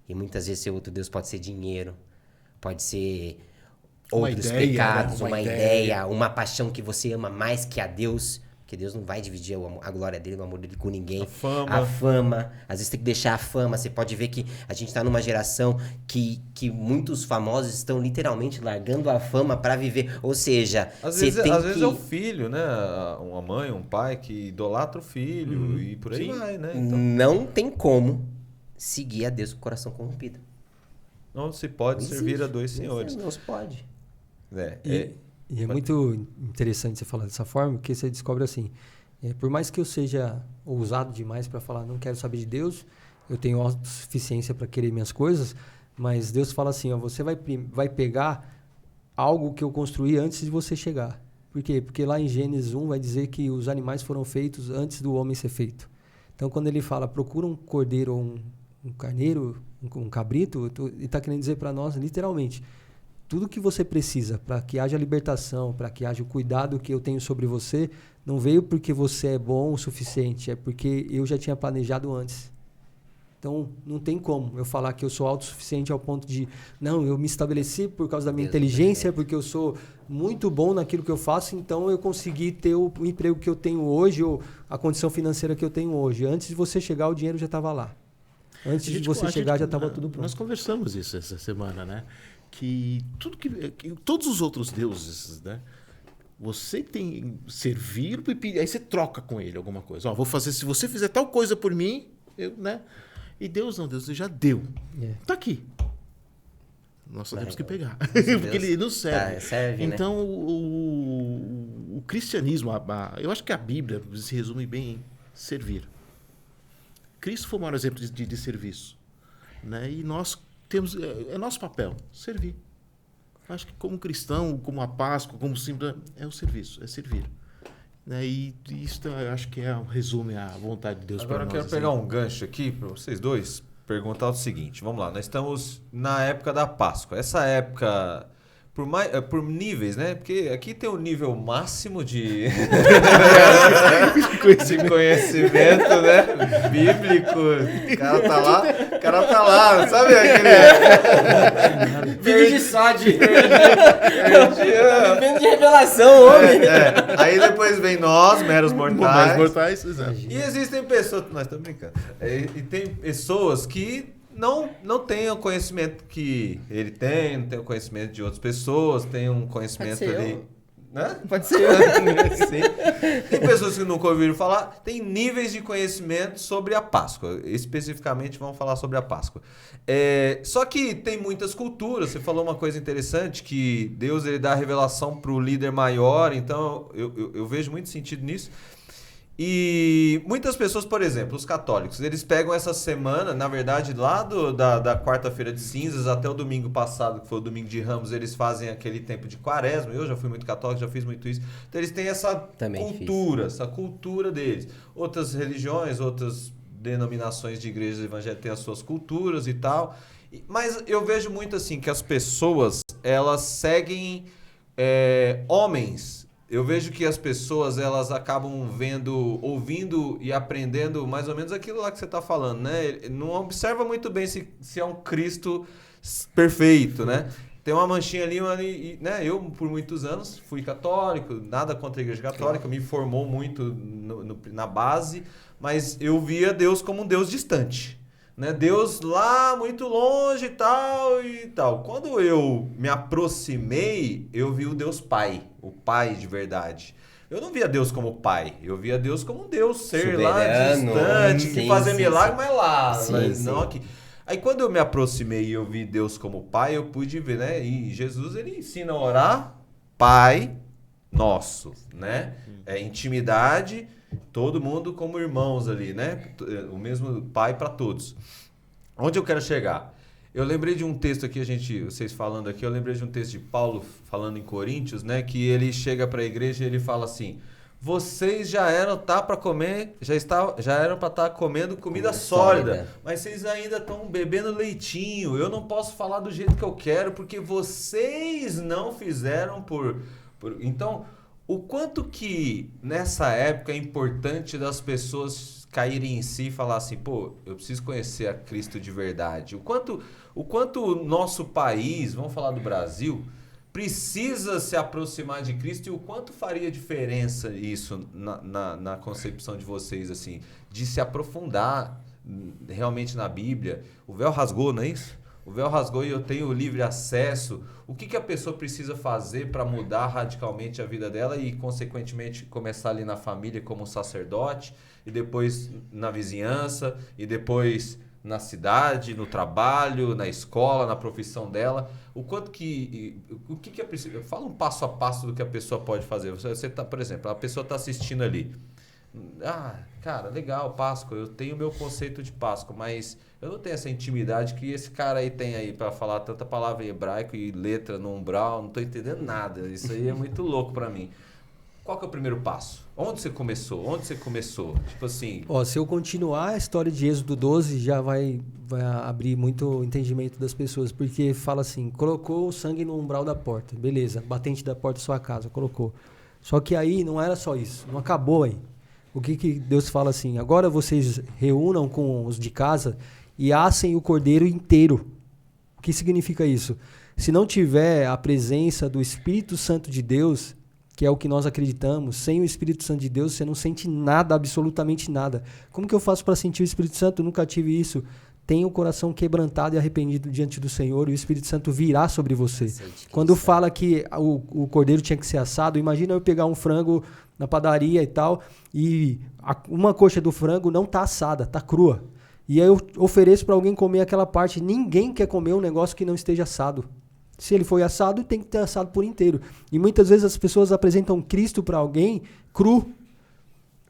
S2: E muitas vezes seu outro deus pode ser dinheiro, pode ser outros pecados, uma ideia, uma paixão que você ama mais que a Deus. Porque Deus não vai dividir a glória dele, o amor dele com ninguém.
S1: A fama.
S2: A fama. Às vezes tem que deixar a fama. Você pode ver que a gente tá numa geração que muitos famosos estão literalmente largando a fama para viver. Ou seja,
S1: Às
S2: você
S1: vezes,
S2: tem
S1: às
S2: que...
S1: vezes é o filho, né? Uma mãe, um pai que idolatra o filho e por aí
S3: Sim.
S1: vai, né? Então,
S2: Não tem como seguir a Deus com o coração corrompido.
S1: não se pode
S2: Não
S1: servir
S2: existe.
S1: a dois senhores.
S2: Não se pode.
S6: E é muito interessante você falar dessa forma, porque você descobre assim, por mais que eu seja ousado demais para falar, não quero saber de Deus, eu tenho autossuficiência para querer minhas coisas, mas Deus fala assim, ó, você vai pegar algo que eu construí antes de você chegar. Por quê? Porque lá em Gênesis 1 vai dizer que os animais foram feitos antes do homem ser feito. Então, quando ele fala, procura um cordeiro ou um carneiro, um cabrito, ele está querendo dizer para nós, literalmente, tudo que você precisa para que haja libertação, para que haja o cuidado que eu tenho sobre você, não veio porque você é bom o suficiente, é porque eu já tinha planejado antes. Então, não tem como eu falar que eu sou autossuficiente ao ponto de, não, eu me estabeleci por causa da minha inteligência, porque eu sou muito bom naquilo que eu faço, então eu consegui ter o emprego que eu tenho hoje ou a condição financeira que eu tenho hoje. Antes de você chegar, o dinheiro já estava lá. Antes de você chegar, já estava tudo pronto.
S3: Nós conversamos isso essa semana, né? Que todos os outros deuses, né? Você tem servir, aí você troca com ele alguma coisa. Ó, vou fazer, se você fizer tal coisa por mim, né? E Deus não, Deus já deu. Tá aqui. Nós só temos que pegar. Porque ele nos serve.
S2: Serve,
S3: então, o cristianismo, eu acho que a Bíblia se resume bem em servir. Cristo foi o maior exemplo de serviço. Né? E nós temos, é nosso papel, servir. Acho que como cristão, como a Páscoa, como símbolo, é o serviço, é servir. Né? E isso eu acho que resume a vontade de Deus para nós.
S1: Agora eu quero pegar um gancho aqui para vocês dois, perguntar o seguinte, vamos lá, nós estamos na época da Páscoa. Essa época, por níveis, né? Porque aqui tem um nível máximo de conhecimento, né? Bíblico. O cara tá lá, sabe aquele...
S2: Vídeo de sódio. Vídeo de revelação, homem.
S1: Aí depois vem nós, meros mortais.
S3: Exato.
S1: E existem pessoas... Nós estamos brincando. E tem pessoas que não têm o conhecimento que ele tem, não tem o conhecimento de outras pessoas, tem um conhecimento ali... Né?
S2: Pode ser eu.
S1: Sim. Tem pessoas que nunca ouviram falar, tem níveis de conhecimento sobre a Páscoa. Especificamente vamos falar sobre a Páscoa. Só que tem muitas culturas. Você falou uma coisa interessante, que Deus ele dá a revelação para o líder maior, então eu vejo muito sentido nisso. E muitas pessoas, por exemplo, os católicos, eles pegam essa semana, na verdade, lá da quarta-feira de cinzas até o domingo passado, que foi o domingo de Ramos, eles fazem aquele tempo de quaresma. Eu já fui muito católico, já fiz muito isso. Então eles têm essa cultura deles. Outras religiões, outras denominações de igrejas evangélicas têm as suas culturas e tal. Mas eu vejo muito assim, que as pessoas, elas seguem homens. Eu vejo que as pessoas, elas acabam ouvindo e aprendendo mais ou menos aquilo lá que você está falando, né? Não observa muito bem se é um Cristo perfeito, né? Tem uma manchinha ali, né? Eu, por muitos anos, fui católico, nada contra a igreja católica, me formou muito na base, mas eu via Deus como um Deus distante. Né? Deus lá muito longe e tal. Quando eu me aproximei, eu vi o Deus Pai, o Pai de verdade. Eu não via Deus como Pai, eu via Deus como um Deus ser
S2: soberano,
S1: lá distante, que fazia milagre, mas lá,
S2: sim.
S1: não aqui. Aí quando eu me aproximei e eu vi Deus como Pai, eu pude ver, né? E Jesus, ele ensina a orar Pai Nosso, né? Intimidade, todo mundo como irmãos ali, né? O mesmo Pai para todos. Onde eu quero chegar? Eu lembrei de um texto aqui, vocês falando aqui, eu lembrei de um texto de Paulo falando em Coríntios, né? Que ele chega para a igreja e ele fala assim: vocês já eram para comer, já eram para estar comendo comida sólida, mas vocês ainda estão bebendo leitinho. Eu não posso falar do jeito que eu quero porque vocês não fizeram Então, o quanto que nessa época é importante das pessoas caírem em si e falar assim, pô, eu preciso conhecer a Cristo de verdade. O quanto o nosso país, vamos falar do Brasil, precisa se aproximar de Cristo e o quanto faria diferença isso na concepção de vocês, assim, de se aprofundar realmente na Bíblia? O véu rasgou, não é isso? O véu rasgou e eu tenho livre acesso. O que a pessoa precisa fazer para mudar radicalmente a vida dela e, consequentemente, começar ali na família como sacerdote, e depois na vizinhança, e depois na cidade, no trabalho, na escola, na profissão dela? O que é preciso? Fala um passo a passo do que a pessoa pode fazer. Você tá, por exemplo, a pessoa está assistindo ali. Ah, cara, legal, Páscoa, eu tenho o meu conceito de Páscoa, mas eu não tenho essa intimidade que esse cara aí tem aí para falar tanta palavra em hebraico e letra no umbral, não tô entendendo nada. Isso aí é muito louco para mim. Qual que é o primeiro passo? Onde você começou? Tipo assim...
S6: Ó, se eu continuar a história de Êxodo 12, já vai abrir muito entendimento das pessoas, porque fala assim, colocou o sangue no umbral da porta, beleza, batente da porta da sua casa, colocou. Só que aí não era só isso, não acabou aí. O que Deus fala assim, agora vocês reúnam com os de casa e assem o cordeiro inteiro. O que significa isso? Se não tiver a presença do Espírito Santo de Deus, que é o que nós acreditamos, sem o Espírito Santo de Deus, você não sente nada, absolutamente nada. Como que eu faço para sentir o Espírito Santo? Eu nunca tive isso. Tenha o coração quebrantado e arrependido diante do Senhor e o Espírito Santo virá sobre você. Quando fala que o cordeiro tinha que ser assado, imagina eu pegar um frango na padaria e tal, e uma coxa do frango não está assada, está crua. E aí eu ofereço para alguém comer aquela parte. Ninguém quer comer um negócio que não esteja assado. Se ele foi assado, tem que ter assado por inteiro. E muitas vezes as pessoas apresentam Cristo para alguém cru.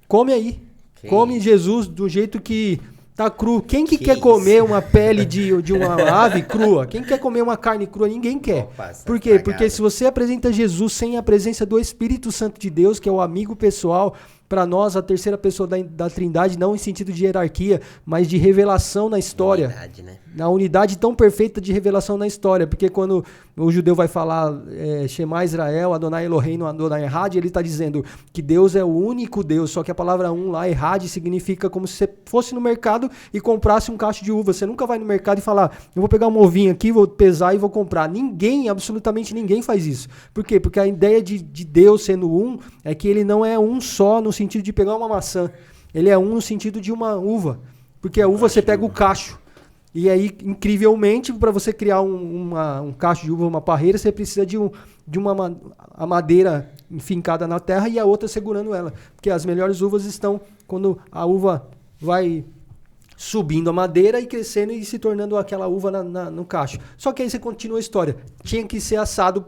S6: Come aí. Come Jesus do jeito que tá cru. Quem que quer comer uma pele de uma ave crua? Quem quer comer uma carne crua? Ninguém quer. Por quê? Porque se você apresenta Jesus sem a presença do Espírito Santo de Deus, que é o amigo pessoal, para nós, a terceira pessoa da Trindade, não em sentido de hierarquia, mas de revelação na história. Unidade, né? Na unidade tão perfeita de revelação na história. Porque quando o judeu vai falar Shema Israel, Adonai Eloheinu, Adonai Echad, ele está dizendo que Deus é o único Deus, só que a palavra lá, Echad, significa como se você fosse no mercado e comprasse um cacho de uva. Você nunca vai no mercado e falar, eu vou pegar um ovinho aqui, vou pesar e vou comprar. Ninguém, absolutamente ninguém faz isso. Por quê? Porque a ideia de Deus sendo um é que ele não é um só no sentido de pegar uma maçã. Ele é um no sentido de uma uva. Porque a uva você pega o cacho. E aí, incrivelmente, para você criar um cacho de uva, uma parreira, você precisa de uma madeira enfincada na terra e a outra segurando ela. Porque as melhores uvas estão quando a uva vai subindo a madeira e crescendo e se tornando aquela uva no cacho. Só que aí você continua a história. Tinha que ser assado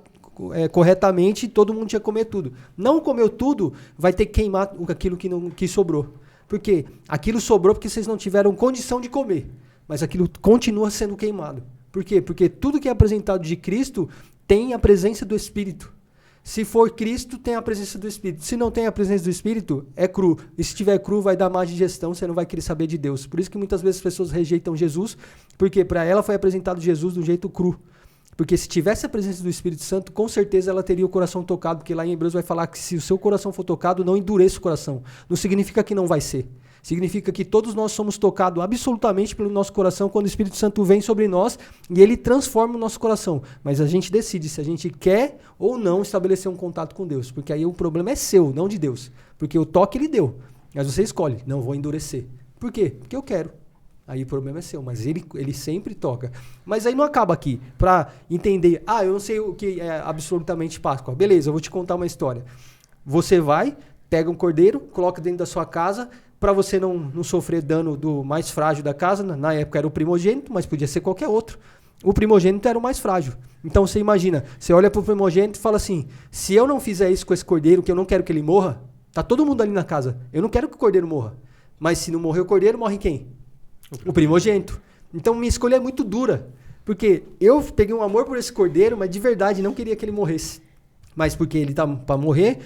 S6: corretamente e todo mundo tinha que comer tudo. Não comeu tudo, vai ter que queimar aquilo que sobrou. Por quê? Aquilo sobrou porque vocês não tiveram condição de comer. Mas aquilo continua sendo queimado. Por quê? Porque tudo que é apresentado de Cristo tem a presença do Espírito. Se for Cristo, tem a presença do Espírito. Se não tem a presença do Espírito, é cru. E se tiver cru, vai dar má digestão, você não vai querer saber de Deus. Por isso que muitas vezes as pessoas rejeitam Jesus, porque para ela foi apresentado Jesus de um jeito cru. Porque se tivesse a presença do Espírito Santo, com certeza ela teria o coração tocado, porque lá em Hebreus vai falar que se o seu coração for tocado, não endureça o coração. Não significa que não vai ser. Significa que todos nós somos tocados absolutamente pelo nosso coração quando o Espírito Santo vem sobre nós e ele transforma o nosso coração. Mas a gente decide se a gente quer ou não estabelecer um contato com Deus. Porque aí o problema é seu, não de Deus. Porque o toque ele deu. Mas você escolhe, não vou endurecer. Por quê? Porque eu quero. Aí o problema é seu, mas ele sempre toca. Mas aí não acaba aqui. Para entender, eu não sei o que é absolutamente Páscoa. Beleza, eu vou te contar uma história. Você vai, pega um cordeiro, coloca dentro da sua casa, para você não sofrer dano do mais frágil da casa. Na época era o primogênito, mas podia ser qualquer outro. O primogênito era o mais frágil. Então você imagina, você olha para o primogênito e fala assim, se eu não fizer isso com esse cordeiro, que eu não quero que ele morra, tá todo mundo ali na casa, eu não quero que o cordeiro morra. Mas se não morrer o cordeiro, morre quem? O primogênito. Então minha escolha é muito dura, porque eu peguei um amor por esse cordeiro, mas de verdade não queria que ele morresse. Mas porque ele tá para morrer,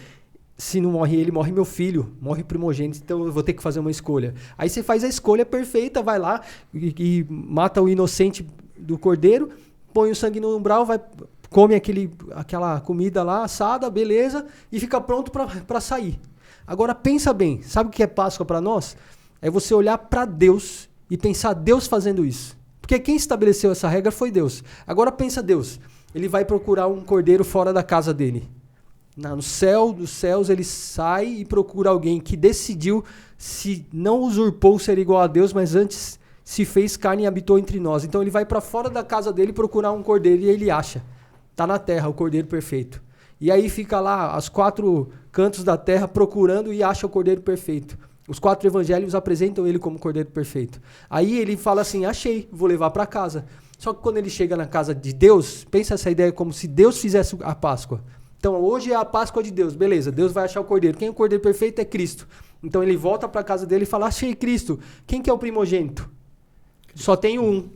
S6: se não morre ele, morre meu filho, morre o primogênito, então eu vou ter que fazer uma escolha. Aí você faz a escolha perfeita, vai lá e mata o inocente do cordeiro, põe o sangue no umbral, come aquela comida lá assada, beleza, e fica pronto para sair. Agora pensa bem, sabe o que é Páscoa para nós? É você olhar para Deus e pensar Deus fazendo isso. Porque quem estabeleceu essa regra foi Deus. Agora pensa Deus, ele vai procurar um cordeiro fora da casa dele. No céu dos céus ele sai e procura alguém que decidiu, se não usurpou ser igual a Deus, mas antes se fez carne e habitou entre nós. Então ele vai para fora da casa dele procurar um cordeiro e ele acha. Está na terra o cordeiro perfeito. E aí fica lá aos 4 cantos da terra procurando e acha o cordeiro perfeito. Os 4 evangelhos apresentam ele como cordeiro perfeito. Aí ele fala assim, achei, vou levar para casa. Só que quando ele chega na casa de Deus, pensa essa ideia como se Deus fizesse a Páscoa. Então hoje é a Páscoa de Deus, beleza, Deus vai achar o cordeiro. Quem é o cordeiro perfeito é Cristo. Então ele volta para a casa dele e fala, achei Cristo. Quem que é o primogênito? Só tem um.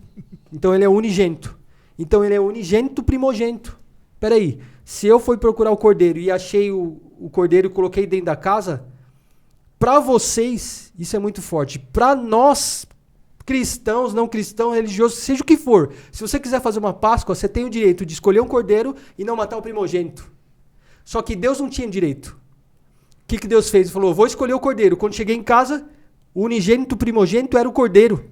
S6: Então ele é unigênito. Então ele é unigênito primogênito. Peraí, se eu fui procurar o cordeiro e achei o cordeiro e coloquei dentro da casa, para vocês, isso é muito forte. Para nós, cristãos, não cristãos, religiosos, seja o que for, se você quiser fazer uma Páscoa, você tem o direito de escolher um cordeiro e não matar o primogênito. Só que Deus não tinha direito. O que Deus fez? Ele falou, vou escolher o cordeiro. Quando cheguei em casa, o unigênito primogênito era o cordeiro.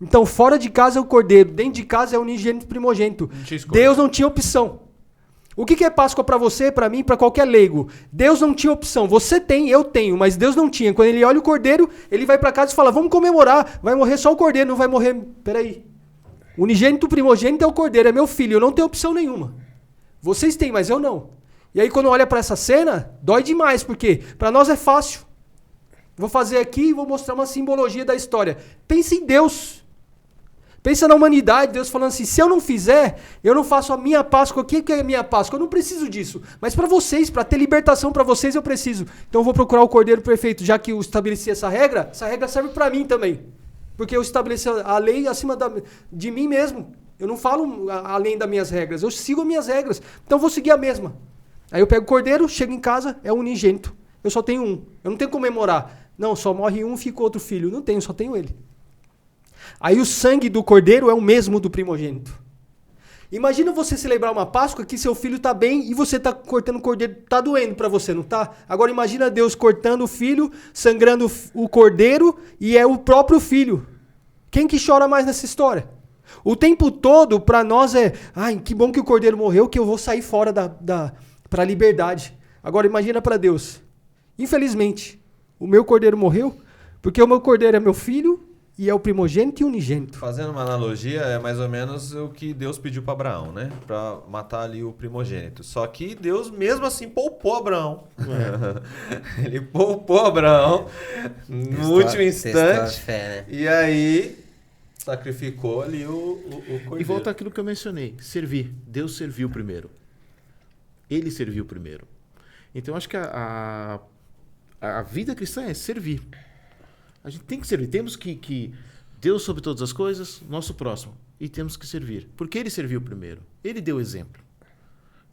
S6: Então, fora de casa é o cordeiro, dentro de casa é o unigênito primogênito. Deus não tinha opção. O que é Páscoa para você, para mim, para qualquer leigo? Deus não tinha opção. Você tem, eu tenho, mas Deus não tinha. Quando ele olha o cordeiro, ele vai para casa e fala, vamos comemorar. Vai morrer só o cordeiro, não vai morrer... Peraí. O unigênito primogênito é o cordeiro, é meu filho. Eu não tenho opção nenhuma. Vocês têm, mas eu não. E aí, quando olha para essa cena, dói demais, porque para nós é fácil. Vou fazer aqui e vou mostrar uma simbologia da história. Pensa em Deus. Pensa na humanidade, Deus falando assim, se eu não fizer, eu não faço a minha Páscoa. O que é a minha Páscoa? Eu não preciso disso. Mas para vocês, para ter libertação para vocês, eu preciso. Então eu vou procurar o cordeiro perfeito. Já que eu estabeleci essa regra serve para mim também. Porque eu estabeleci a lei acima de mim mesmo. Eu não falo além das minhas regras, eu sigo as minhas regras. Então eu vou seguir a mesma. Aí eu pego o cordeiro, chego em casa, é unigênito. Eu só tenho um. Eu não tenho como comemorar. Não, só morre um, fica outro filho. Não tenho, só tenho ele. Aí o sangue do cordeiro é o mesmo do primogênito. Imagina você celebrar uma Páscoa que seu filho está bem e você está cortando o cordeiro. Está doendo para você, não está? Agora imagina Deus cortando o filho, sangrando o cordeiro e é o próprio filho. Quem que chora mais nessa história? O tempo todo para nós é, ai, que bom que o cordeiro morreu, que eu vou sair fora para a liberdade. Agora imagina para Deus. Infelizmente, o meu cordeiro morreu porque o meu cordeiro é meu filho e é o primogênito e unigênito.
S1: Fazendo uma analogia, é mais ou menos o que Deus pediu para Abraão, né? Para matar ali o primogênito. Só que Deus, mesmo assim, poupou Abraão. Ele poupou Abraão no último instante.
S2: Fé, né?
S1: E aí, sacrificou ali o cordeiro.
S3: E volta àquilo que eu mencionei. Servir. Deus serviu primeiro. Ele serviu primeiro. Então, acho que a vida cristã é servir. A gente tem que servir. Temos que Deus sobre todas as coisas, nosso próximo. E temos que servir. Porque ele serviu primeiro. Ele deu exemplo.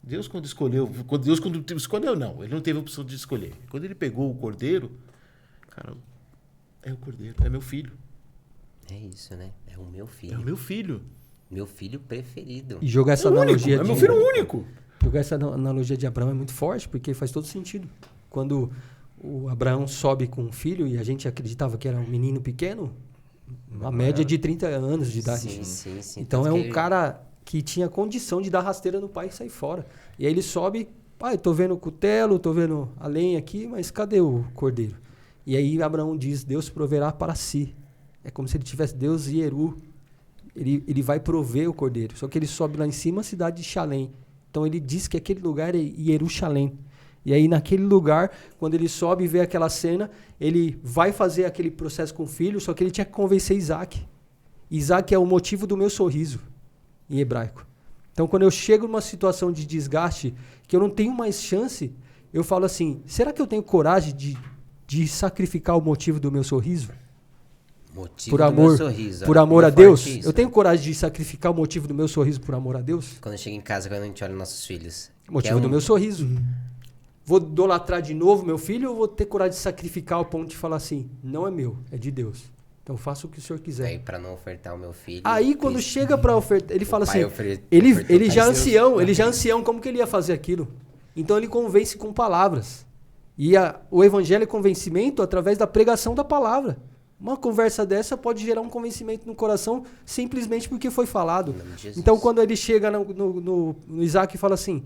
S3: Deus quando escolheu... não. Ele não teve a opção de escolher. Quando ele pegou o cordeiro, cara, é o cordeiro. É meu filho.
S2: É isso, né? É o meu filho.
S3: É o meu filho.
S2: Meu filho preferido.
S6: E jogar essa analogia
S3: É meu filho único.
S6: Jogar essa analogia de Abraão é muito forte, porque faz todo sentido. Quando o Abraão sobe com um filho e a gente acreditava que era um menino pequeno, uma média de 30 anos de idade.
S2: Sim.
S6: Então é um cara que tinha condição de dar rasteira no pai e sair fora. E aí ele sobe, pai, tô vendo o cutelo, tô vendo a lenha aqui, mas cadê o cordeiro? E aí Abraão diz, Deus proverá para si. É como se ele tivesse Deus e Eru. Ele vai prover o cordeiro. Só que ele sobe lá em cima, a cidade de Xalém. Então ele diz que aquele lugar é Jerusalém. E aí naquele lugar, quando ele sobe e vê aquela cena, ele vai fazer aquele processo com o filho, só que ele tinha que convencer Isaac. Isaac é o motivo do meu sorriso, em hebraico. Então quando eu chego numa situação de desgaste, que eu não tenho mais chance, eu falo assim, será que eu tenho coragem de sacrificar o motivo do meu sorriso?
S2: Motivo do meu sorriso.
S6: Por amor a Deus? Eu tenho coragem de sacrificar o motivo do meu sorriso por amor a Deus?
S2: Quando eu chego em casa, quando a gente olha nossos filhos.
S6: Motivo do meu sorriso. Vou idolatrar de novo meu filho ou vou ter coragem de sacrificar ao ponto de falar assim, não é meu, é de Deus. Então faça o que o senhor quiser.
S2: Aí para não ofertar o meu filho.
S6: Aí quando chega para ofertar, ele fala assim, ele já ancião, como que ele ia fazer aquilo? Então ele convence com palavras. E o evangelho é convencimento através da pregação da palavra. Uma conversa dessa pode gerar um convencimento no coração simplesmente porque foi falado.
S2: Em nome de Jesus.
S6: Então, quando ele chega no Isaac e fala assim,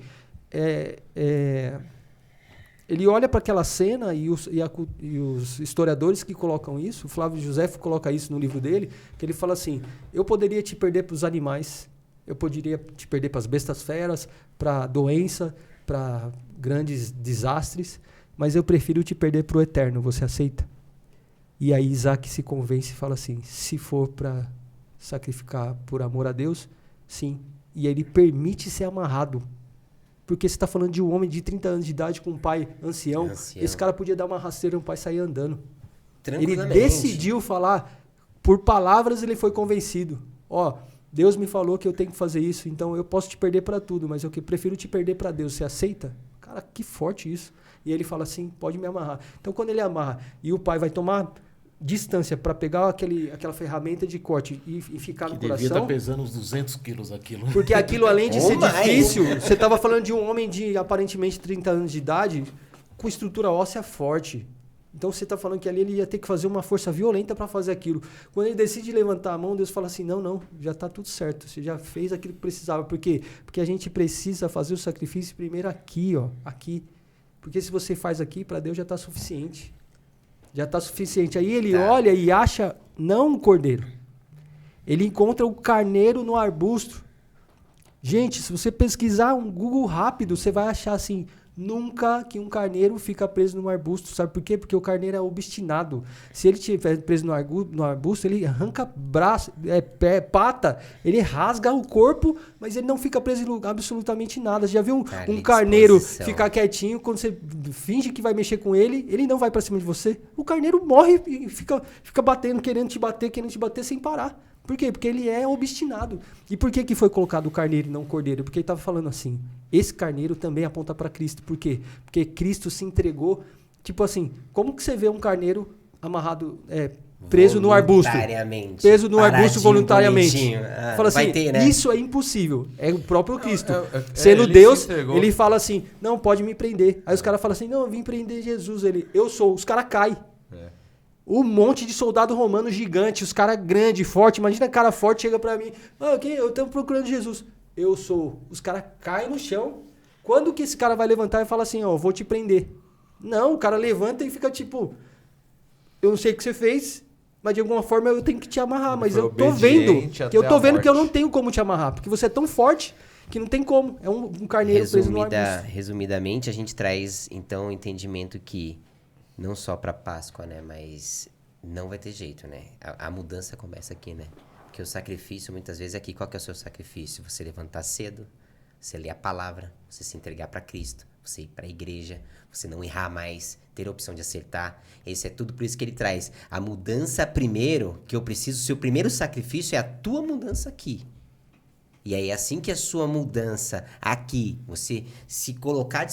S6: ele olha para aquela cena e os historiadores que colocam isso, o Flávio José coloca isso no livro dele, que ele fala assim, eu poderia te perder para os animais, eu poderia te perder para as bestas feras, para doença, para grandes desastres, mas eu prefiro te perder para o eterno, você aceita? E aí Isaac se convence e fala assim, se for para sacrificar por amor a Deus, sim. E aí ele permite ser amarrado. Porque você está falando de um homem de 30 anos de idade com um pai ancião. Esse cara podia dar uma rasteira e um pai sair andando. Ele decidiu falar, por palavras ele foi convencido. Ó, Deus me falou que eu tenho que fazer isso, então eu posso te perder para tudo, mas eu prefiro te perder para Deus. Você aceita? Cara, que forte isso. E ele fala assim, pode me amarrar. Então quando ele amarra e o pai vai tomar distância para pegar aquela ferramenta de corte e ficar
S3: Que
S6: no
S3: devia
S6: coração...
S3: estar pesando uns 200 quilos aquilo.
S6: Porque aquilo, além de
S2: Ou
S6: ser
S2: mais.
S6: difícil, você estava falando de um homem de aparentemente 30 anos de idade com estrutura óssea forte. Então você está falando que ali ele ia ter que fazer uma força violenta para fazer aquilo. Quando ele decide levantar a mão, Deus fala assim, não, já está tudo certo. Você já fez aquilo que precisava. Por quê? Porque a gente precisa fazer o sacrifício primeiro aqui, ó, aqui. Porque se você faz aqui, para Deus já está suficiente. Já está suficiente. Aí ele olha e acha, não um cordeiro. Ele encontra o carneiro no arbusto. Gente, se você pesquisar um Google rápido, você vai achar assim, nunca que um carneiro fica preso no arbusto. Sabe por quê? Porque o carneiro é obstinado. Se ele estiver preso no arbusto, ele arranca braço, pata, ele rasga o corpo, mas ele não fica preso em absolutamente nada. Você já viu um carneiro ficar quietinho, quando você finge que vai mexer com ele, ele não vai pra cima de você. O carneiro morre e fica batendo, querendo te bater sem parar. Por quê? Porque ele é obstinado. E por que foi colocado o carneiro e não o cordeiro? Porque ele estava falando assim, esse carneiro também aponta para Cristo. Por quê? Porque Cristo se entregou. Tipo assim, como que você vê um carneiro amarrado, preso no arbusto? Preso no arbusto voluntariamente. Fala assim,
S2: ter, né?
S6: Isso é impossível. É o próprio Cristo. Sendo Deus, ele fala assim, não, pode me prender. Aí os caras falam assim, não, eu vim prender Jesus. Eu sou. Os caras caem. Um monte de soldado romano gigante, os caras grandes, fortes. Imagina cara forte, chega pra mim. Eu tô procurando Jesus. Eu sou. Os caras caem no chão. Quando que esse cara vai levantar e fala assim, vou te prender? Não, o cara levanta e fica tipo... Eu não sei o que você fez, mas de alguma forma eu tenho que te amarrar. Mas eu tô vendo que eu não tenho como te amarrar. Porque você é tão forte que não tem como. É um carneiro preso no arbusto.
S2: Resumidamente, a gente traz, então, o entendimento que... Não só para Páscoa, né? Mas não vai ter jeito, né? A mudança começa aqui, né? Porque o sacrifício, muitas vezes, aqui, qual que é o seu sacrifício? Você levantar cedo, você ler a palavra, você se entregar para Cristo, você ir para a igreja, você não errar mais, ter a opção de acertar. Esse é tudo por isso que ele traz. A mudança primeiro, que eu preciso, seu primeiro sacrifício é a tua mudança aqui. E aí, assim que a sua mudança aqui, você se colocar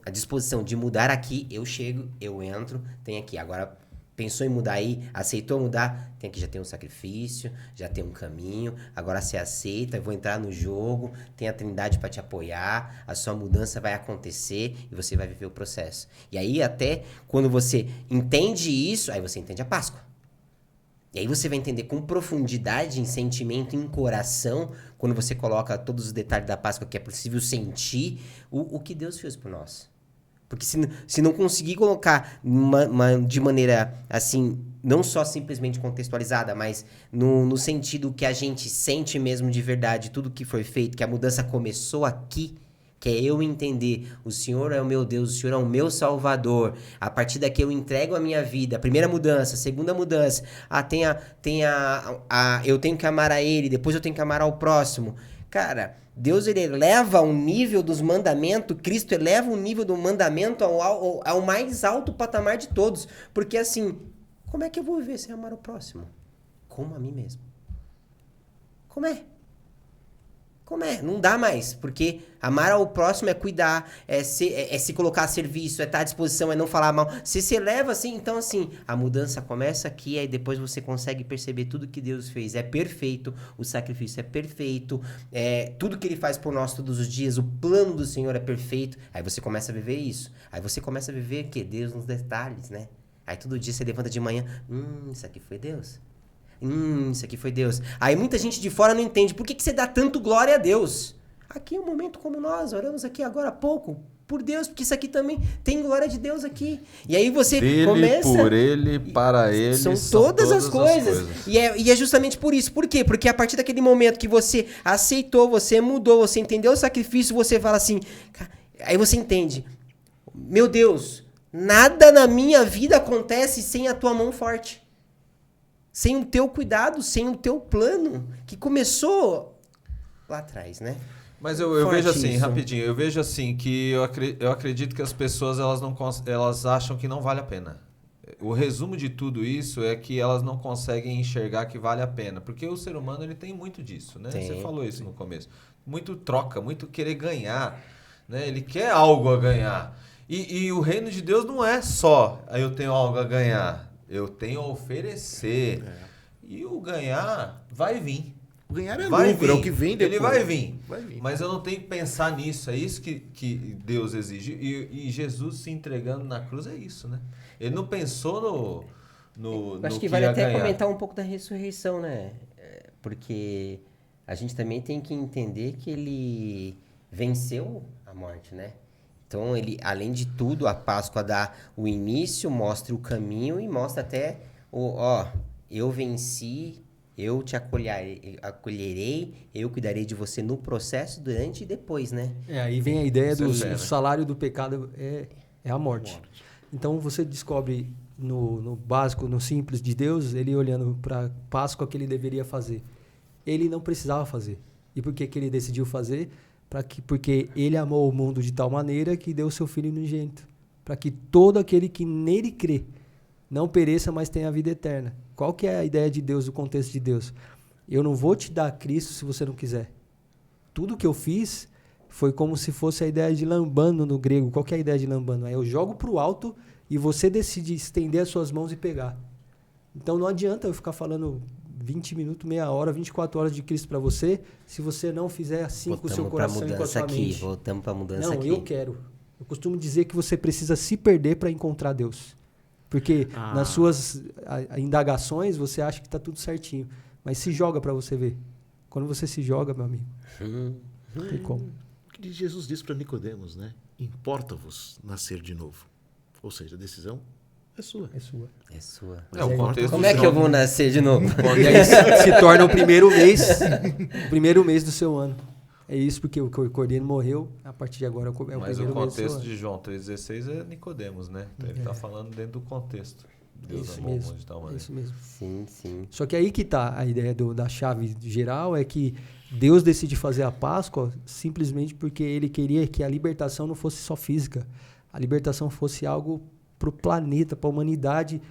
S2: à disposição de mudar aqui, eu chego, eu entro, tem aqui. Agora, pensou em mudar aí, aceitou mudar, tem aqui, já tem um sacrifício, já tem um caminho, agora você aceita, eu vou entrar no jogo, tem a Trindade para te apoiar, a sua mudança vai acontecer e você vai viver o processo. E aí, até quando você entende isso, aí você entende a Páscoa. E aí você vai entender com profundidade, em sentimento, em coração, quando você coloca todos os detalhes da Páscoa que é possível sentir, o que Deus fez por nós. Porque se não conseguir colocar de maneira, assim, não só simplesmente contextualizada, mas no sentido que a gente sente mesmo de verdade, tudo que foi feito, que a mudança começou aqui, que é eu entender, o Senhor é o meu Deus, o Senhor é o meu Salvador. A partir daqui eu entrego a minha vida. Primeira mudança, segunda mudança. Eu tenho que amar a Ele, depois eu tenho que amar ao próximo. Cara, Deus ele eleva o nível dos mandamentos, Cristo eleva o nível do mandamento ao mais alto patamar de todos. Porque assim, como é que eu vou viver sem amar o próximo? Como a mim mesmo. Como é? Não dá mais, porque amar ao próximo é cuidar, é se colocar a serviço, é estar à disposição, é não falar mal. Se você leva assim, então assim, a mudança começa aqui, aí depois você consegue perceber tudo que Deus fez. É perfeito, o sacrifício é perfeito, tudo que Ele faz por nós todos os dias, o plano do Senhor é perfeito. Aí você começa a viver isso. Aí você começa a viver o quê? Deus nos detalhes, né? Aí todo dia você levanta de manhã, isso aqui foi Deus. Isso aqui foi Deus. Aí muita gente de fora não entende. Por que você dá tanto glória a Deus? Aqui é um momento como nós, oramos aqui agora há pouco. Por Deus, porque isso aqui também tem glória de Deus aqui. E aí você
S1: Dele,
S2: começa...
S1: por ele, para ele.
S2: São todas as coisas. E é justamente por isso. Por quê? Porque a partir daquele momento que você aceitou, você mudou, você entendeu o sacrifício, você fala assim... Aí você entende. Meu Deus, nada na minha vida acontece sem a tua mão forte. Sem o teu cuidado, sem o teu plano. Que começou lá atrás, né?
S1: Mas eu vejo assim,
S2: isso.
S1: rapidinho, eu vejo assim que eu acredito que as pessoas elas acham que não vale a pena. O resumo de tudo isso é que elas não conseguem enxergar que vale a pena. Porque o ser humano ele tem muito disso, né? Você falou isso no começo. Muito troca, muito querer ganhar. Né? Ele quer algo a ganhar. E o reino de Deus não é só eu tenho algo a ganhar. Eu tenho a oferecer. E o ganhar vai vir.
S3: O ganhar é
S1: Vai
S3: lucro,
S1: vir.
S3: é o que vem depois.
S1: Ele vai vir.
S3: Vai vir.
S1: Mas eu não tenho que pensar nisso. É isso que Deus exige. E Jesus se entregando na cruz é isso, né? Ele não pensou no
S2: Acho
S1: no
S2: que vale
S1: ia
S2: até
S1: ganhar.
S2: comentar um pouco da ressurreição, né? Porque a gente também tem que entender que ele venceu a morte, né? Então, ele, além de tudo, a Páscoa dá o início, mostra o caminho e mostra até eu venci, eu te acolherei, eu cuidarei de você no processo, durante e depois, né?
S6: Aí vem a ideia do
S1: Isso é fé, né?
S6: salário do pecado é a morte. Então você descobre no básico, no simples de Deus, ele olhando para Páscoa o que ele deveria fazer. Ele não precisava fazer. E por que ele decidiu fazer? Porque ele amou o mundo de tal maneira que deu o seu Filho unigênito. Para que todo aquele que nele crê não pereça, mas tenha a vida eterna. Qual que é a ideia de Deus, o contexto de Deus? Eu não vou te dar Cristo se você não quiser. Tudo que eu fiz foi como se fosse a ideia de lambano no grego. Qual que é a ideia de lambano? É eu jogo para o alto e você decide estender as suas mãos e pegar. Então não adianta eu ficar falando 20 minutos, meia hora, 24 horas de Cristo para você, se você não fizer assim com o seu coração e com a sua mente.
S2: Voltamos para a mudança
S6: Não,
S2: aqui.
S6: eu quero. Eu costumo dizer que você precisa se perder para encontrar Deus. Porque nas suas indagações você acha que está tudo certinho. Mas se joga para você ver. Quando você se joga, meu amigo, não tem como.
S3: O que Jesus disse para Nicodemos, né? Importa-vos nascer de novo. Ou seja, a decisão é sua.
S6: É sua.
S2: É sua.
S1: É o contexto.
S2: Como é que eu vou nascer de novo?
S6: E aí se torna o primeiro mês do seu ano. É isso porque o cordeiro morreu, a partir de agora é o primeiro
S1: Mas o
S6: mês do seu
S1: contexto
S6: ano.
S1: de João 3,16 é Nicodemos, né? Então ele está falando dentro do contexto. Deus
S6: Isso
S1: amou o
S6: mesmo,
S1: mundo de tal
S6: é
S1: maneira.
S6: isso mesmo.
S2: Sim, sim.
S6: Só que aí que tá a ideia da chave geral, é que Deus decide fazer a Páscoa simplesmente porque ele queria que a libertação não fosse só física. A libertação fosse algo para o planeta, para a humanidade,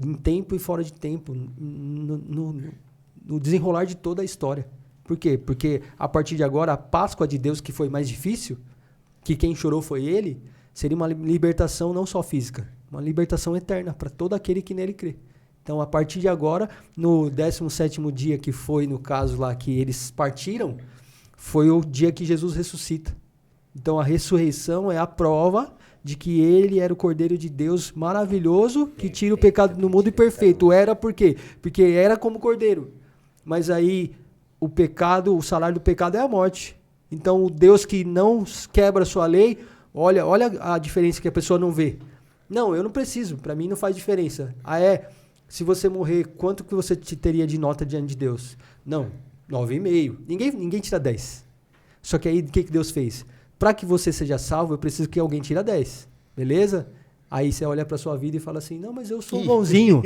S6: em tempo e fora de tempo, no desenrolar de toda a história. Por quê? Porque a partir de agora, a Páscoa de Deus, que foi mais difícil, que quem chorou foi ele, seria uma libertação não só física, uma libertação eterna para todo aquele que nele crê. Então, a partir de agora, no 17º dia, que foi no caso lá que eles partiram, foi o dia que Jesus ressuscita. Então, a ressurreição é a prova de que ele era o Cordeiro de Deus maravilhoso, que tira o pecado do mundo, e perfeito. Era por quê? Porque era como Cordeiro. Mas aí, o pecado, o salário do pecado é a morte. Então, o Deus que não quebra a sua lei, olha a diferença que a pessoa não vê. Não, eu não preciso, para mim não faz diferença. Se você morrer, quanto que você teria de nota diante de Deus? Não, 9,5. Ninguém tira 10. Só que aí, o que Deus fez? Para que você seja salvo, eu preciso que alguém tire 10. Beleza? Aí você olha para sua vida e fala assim, não, mas eu sou bonzinho,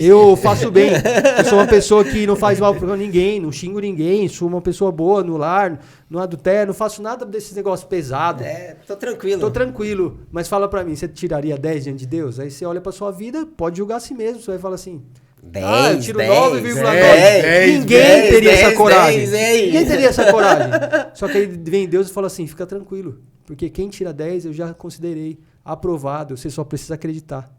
S6: eu faço bem, eu sou uma pessoa que não faz mal para ninguém, não xingo ninguém, sou uma pessoa boa no lar, não adultero, não faço nada desses negócios pesados.
S2: Tô tranquilo.
S6: Tô tranquilo, mas fala para mim, você tiraria 10 diante de Deus? Aí você olha para sua vida, pode julgar a si mesmo, você vai falar assim,
S2: 10,
S6: eu tiro
S2: 10,
S6: 9,9. Ninguém
S2: 10,
S6: teria
S2: 10,
S6: essa coragem.
S2: 10.
S6: Ninguém teria essa coragem. Só que aí vem Deus e fala assim, fica tranquilo, porque quem tira 10 eu já considerei aprovado, você só precisa acreditar.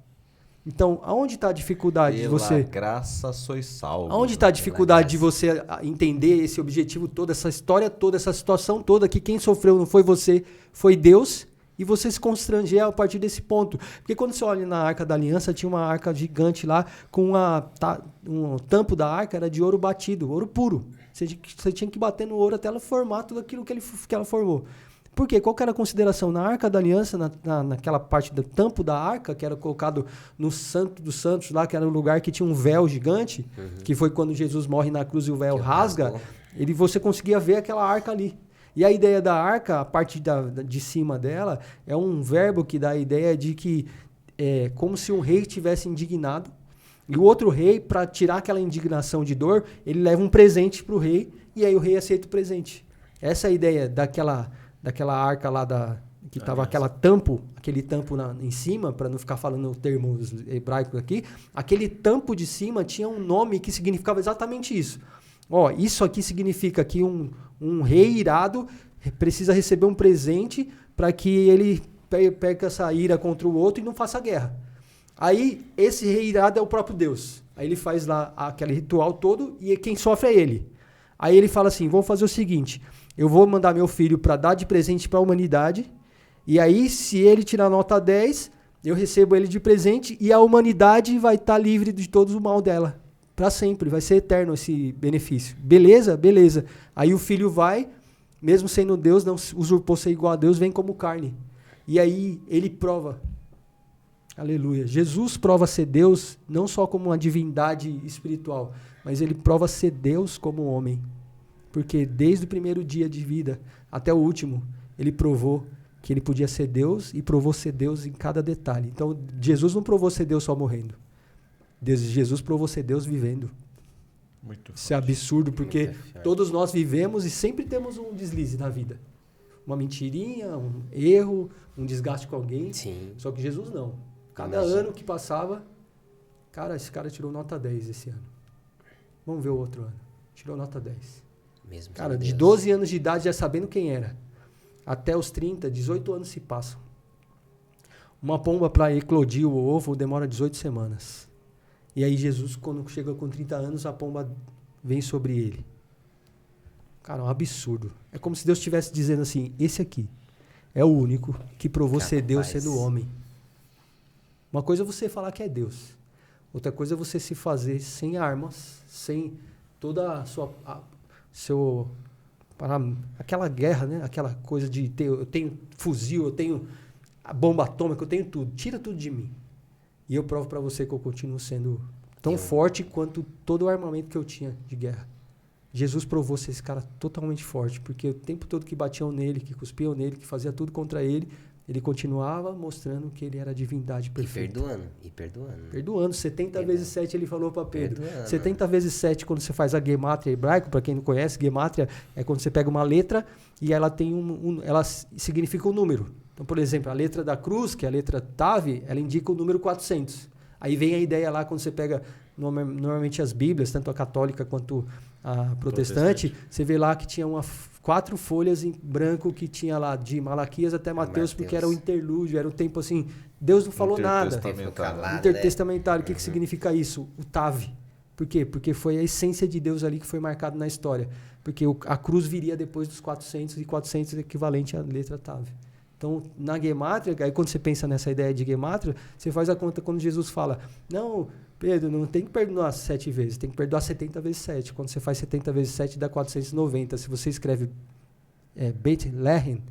S6: Então, aonde está a dificuldade de você?
S1: Pela graça sois salvos.
S6: Aonde está a dificuldade de você entender esse objetivo todo, essa história toda, essa situação toda, que quem sofreu não foi você, foi Deus, e você se constranger a partir desse ponto. Porque quando você olha na Arca da Aliança, tinha uma arca gigante lá, com um tampo da arca era de ouro batido, ouro puro. Você tinha que bater no ouro até ela formar tudo aquilo que ela formou. Por quê? Qual que era a consideração? Na Arca da Aliança, naquela parte do tampo da arca, que era colocado no Santo dos Santos, lá, que era um lugar que tinha um véu gigante, que foi quando Jesus morre na cruz e o véu rasga, você conseguia ver aquela arca ali. E a ideia da arca, a parte de cima dela, é um verbo que dá a ideia de que é como se um rei estivesse indignado, e o outro rei, para tirar aquela indignação de dor, ele leva um presente para o rei, e aí o rei aceita o presente. Essa é a ideia daquela arca lá que estava aquele tampo em cima, para não ficar falando termos hebraicos aqui, aquele tampo de cima tinha um nome que significava exatamente isso. Isso aqui significa que um rei irado precisa receber um presente para que ele perca essa ira contra o outro e não faça guerra. Aí, esse rei irado é o próprio Deus. Aí ele faz lá aquele ritual todo e quem sofre é ele. Aí ele fala assim, vamos fazer o seguinte, eu vou mandar meu filho para dar de presente para a humanidade, e aí se ele tirar nota 10, eu recebo ele de presente e a humanidade vai estar livre de todo o mal dela. Para sempre, vai ser eterno esse benefício. Beleza? Beleza. Aí o filho vai, mesmo sendo Deus, não usurpou ser igual a Deus, vem como carne. E aí ele prova. Aleluia. Jesus prova ser Deus não só como uma divindade espiritual, mas ele prova ser Deus como homem. Porque desde o primeiro dia de vida até o último, ele provou que ele podia ser Deus e provou ser Deus em cada detalhe. Então, Jesus não provou ser Deus só morrendo. Jesus provou ser Deus vivendo.
S1: Muito
S6: Isso é absurdo, porque todos nós vivemos e sempre temos um deslize na vida. Uma mentirinha, um erro, um desgaste com alguém.
S2: Sim.
S6: Só que Jesus não. Cada ano que passava, esse cara tirou nota 10 esse ano. Vamos ver o outro ano. Tirou nota 10.
S2: Mesmo
S6: Cara, de
S2: Deus.
S6: 12 anos de idade já sabendo quem era. Até os 30, 18 anos se passam. Uma pomba para eclodir o ovo demora 18 semanas. E aí Jesus, quando chega com 30 anos, a pomba vem sobre ele. Cara, é um absurdo. É como se Deus estivesse dizendo assim, esse aqui é o único que provou ser Deus sendo homem. Uma coisa é você falar que é Deus. Outra coisa é você se fazer sem armas, sem toda a sua... aquela guerra, né? Aquela coisa de ter, eu tenho fuzil, eu tenho a bomba atômica, eu tenho tudo. Tira tudo de mim. E eu provo para você que eu continuo sendo tão forte quanto todo o armamento que eu tinha de guerra. Jesus provou ser esse cara totalmente forte, porque o tempo todo que batiam nele, que cuspiam nele, que fazia tudo contra ele, ele continuava mostrando que ele era a divindade perfeita.
S2: E perdoando.
S6: Perdoando. 70 vezes 7 ele falou para Pedro.
S2: Perdoando.
S6: 70 vezes 7, quando você faz a gemátria hebraico, para quem não conhece, gemátria é quando você pega uma letra e ela tem ela significa um número. Então, por exemplo, a letra da cruz, que é a letra Tav, ela indica o número 400. Aí vem a ideia lá, quando você pega normalmente as Bíblias, tanto a católica quanto a protestante, você vê lá que tinha 4 folhas em branco que tinha lá de Malaquias até Mateus, porque era o interlúdio, era o tempo assim, Deus não falou nada. Intertestamentário, o que significa isso? O Tav. Por quê? Porque foi a essência de Deus ali que foi marcado na história. Porque a cruz viria depois dos 400, e 400 é equivalente à letra Tav. Então, na gemátria, aí quando você pensa nessa ideia de gemátria, você faz a conta quando Jesus fala, não, Pedro, não tem que perdoar 7 vezes, tem que perdoar 70 vezes 7. Quando você faz 70 vezes 7, dá 490. Se você escreve Beit Lehem,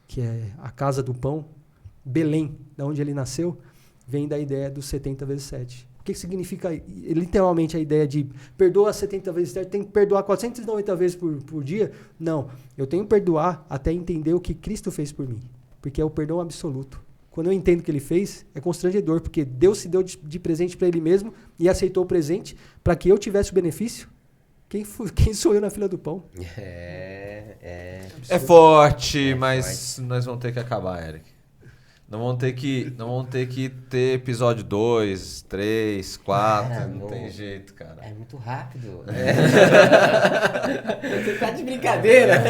S6: que é a casa do pão, Belém, da onde ele nasceu, vem da ideia dos 70 vezes 7. O que significa literalmente a ideia de perdoa 70 vezes 7, tem que perdoar 490 vezes por dia? Não, eu tenho que perdoar até entender o que Cristo fez por mim, porque é o perdão absoluto. Quando eu entendo o que ele fez, é constrangedor, porque Deus se deu de presente para ele mesmo e aceitou o presente para que eu tivesse o benefício. Quem sou eu na fila do pão?
S1: É forte, mas nós vamos ter que acabar, Eric. Não vamos ter que ter episódio 2, 3, 4.
S2: Cara,
S1: não tem jeito, cara.
S2: É muito rápido. Você tá de brincadeira.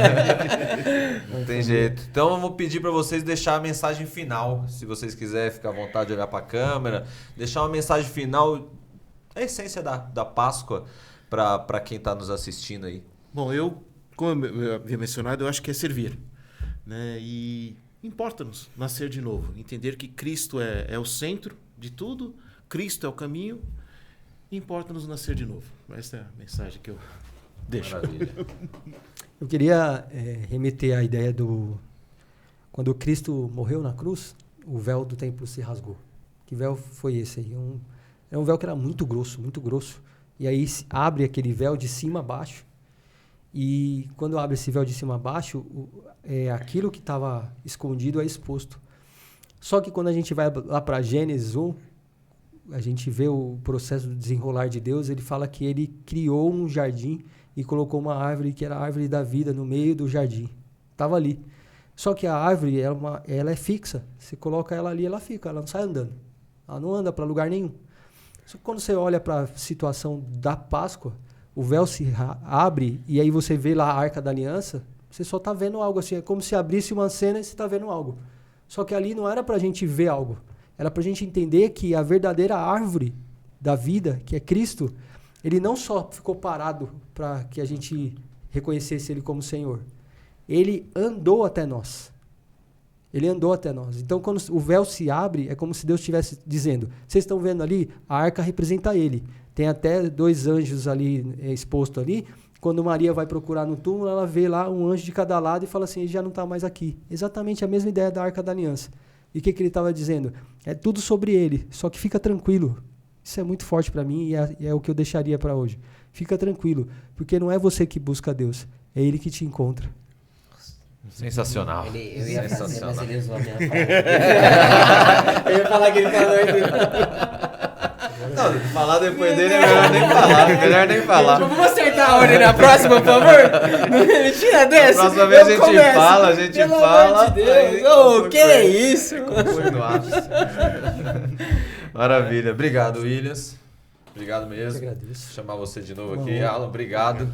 S1: Não tem jeito. Então eu vou pedir para vocês deixar a mensagem final. Se vocês quiserem ficar à vontade de olhar para a câmera, deixar uma mensagem final, a essência da Páscoa para quem está nos assistindo aí.
S3: Bom, como eu havia mencionado, eu acho que é servir, né? E importa-nos nascer de novo, entender que Cristo é o centro de tudo, Cristo é o caminho, importa-nos nascer de novo. Essa é a mensagem que eu deixo.
S1: Maravilha.
S6: Eu queria remeter à ideia quando Cristo morreu na cruz, o véu do templo se rasgou. Que véu foi esse aí? É um véu que era muito grosso, muito grosso. E aí abre aquele véu de cima a baixo. E quando abre esse véu de cima a baixo, aquilo que estava escondido é exposto. Só que quando a gente vai lá para Gênesis 1, a gente vê o processo do desenrolar de Deus, ele fala que ele criou um jardim e colocou uma árvore que era a árvore da vida no meio do jardim. Estava ali. Só que a árvore, ela é fixa. Você coloca ela ali, ela fica, ela não sai andando. Ela não anda para lugar nenhum. Só que quando você olha para a situação da Páscoa, o véu se abre e aí você vê lá a Arca da Aliança, você só está vendo algo assim. É como se abrisse uma cena e você está vendo algo. Só que ali não era para a gente ver algo. Era para a gente entender que a verdadeira árvore da vida, que é Cristo, ele não só ficou parado para que a gente reconhecesse ele como Senhor. Ele andou até nós. Ele andou até nós. Então, quando o véu se abre, é como se Deus estivesse dizendo, vocês estão vendo ali? A arca representa ele. Tem até 2 anjos ali expostos ali. Quando Maria vai procurar no túmulo, ela vê lá um anjo de cada lado e fala assim, ele já não está mais aqui. Exatamente a mesma ideia da Arca da Aliança. E o que ele estava dizendo? É tudo sobre ele, só que fica tranquilo. Isso é muito forte para mim e é o que eu deixaria para hoje. Fica tranquilo, porque não é você que busca Deus, é ele que te encontra.
S1: Sensacional.
S2: Eu ia fazer, mas ele usou a minha frase.
S6: Eu ia falar que ele falou
S1: Não, falar depois dele é melhor nem falar. Melhor nem falar.
S2: Vamos acertar a ordem na próxima, por favor? Mentira dessa.
S1: A próxima vez a gente fala, a gente
S2: Pelo
S1: fala.
S2: amor de Deus. Ô, que é isso?
S1: Foi no ápice. Maravilha. Obrigado, Williams. Obrigado mesmo.
S6: Eu agradeço.
S1: Vou chamar você de novo aqui. Alan, obrigado.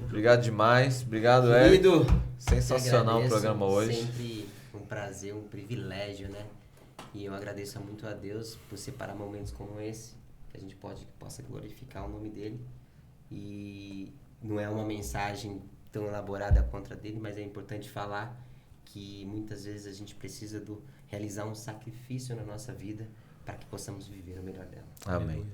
S1: Obrigado demais. Obrigado,
S2: Querido,
S1: Hélio. Sensacional o
S2: agradeço,
S1: programa hoje.
S2: Sempre um prazer, um privilégio, né? E eu agradeço muito a Deus por separar momentos como esse, que a gente possa glorificar o nome dele. E não é uma mensagem tão elaborada contra dele, mas é importante falar que muitas vezes a gente precisa realizar um sacrifício na nossa vida para que possamos viver o melhor dela.
S1: Amém.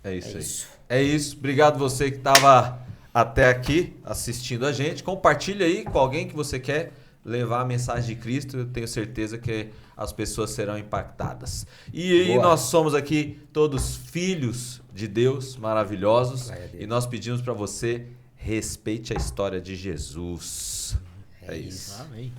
S1: É isso
S2: É
S1: aí.
S2: isso.
S1: É isso. Obrigado você que estava até aqui assistindo a gente. Compartilha aí com alguém que você quer levar a mensagem de Cristo. Eu tenho certeza que as pessoas serão impactadas. E aí
S2: Boa.
S1: nós somos aqui todos filhos de Deus, maravilhosos.
S2: Glória a Deus.
S1: E nós pedimos para você respeite a história de Jesus. É isso.
S3: Amém.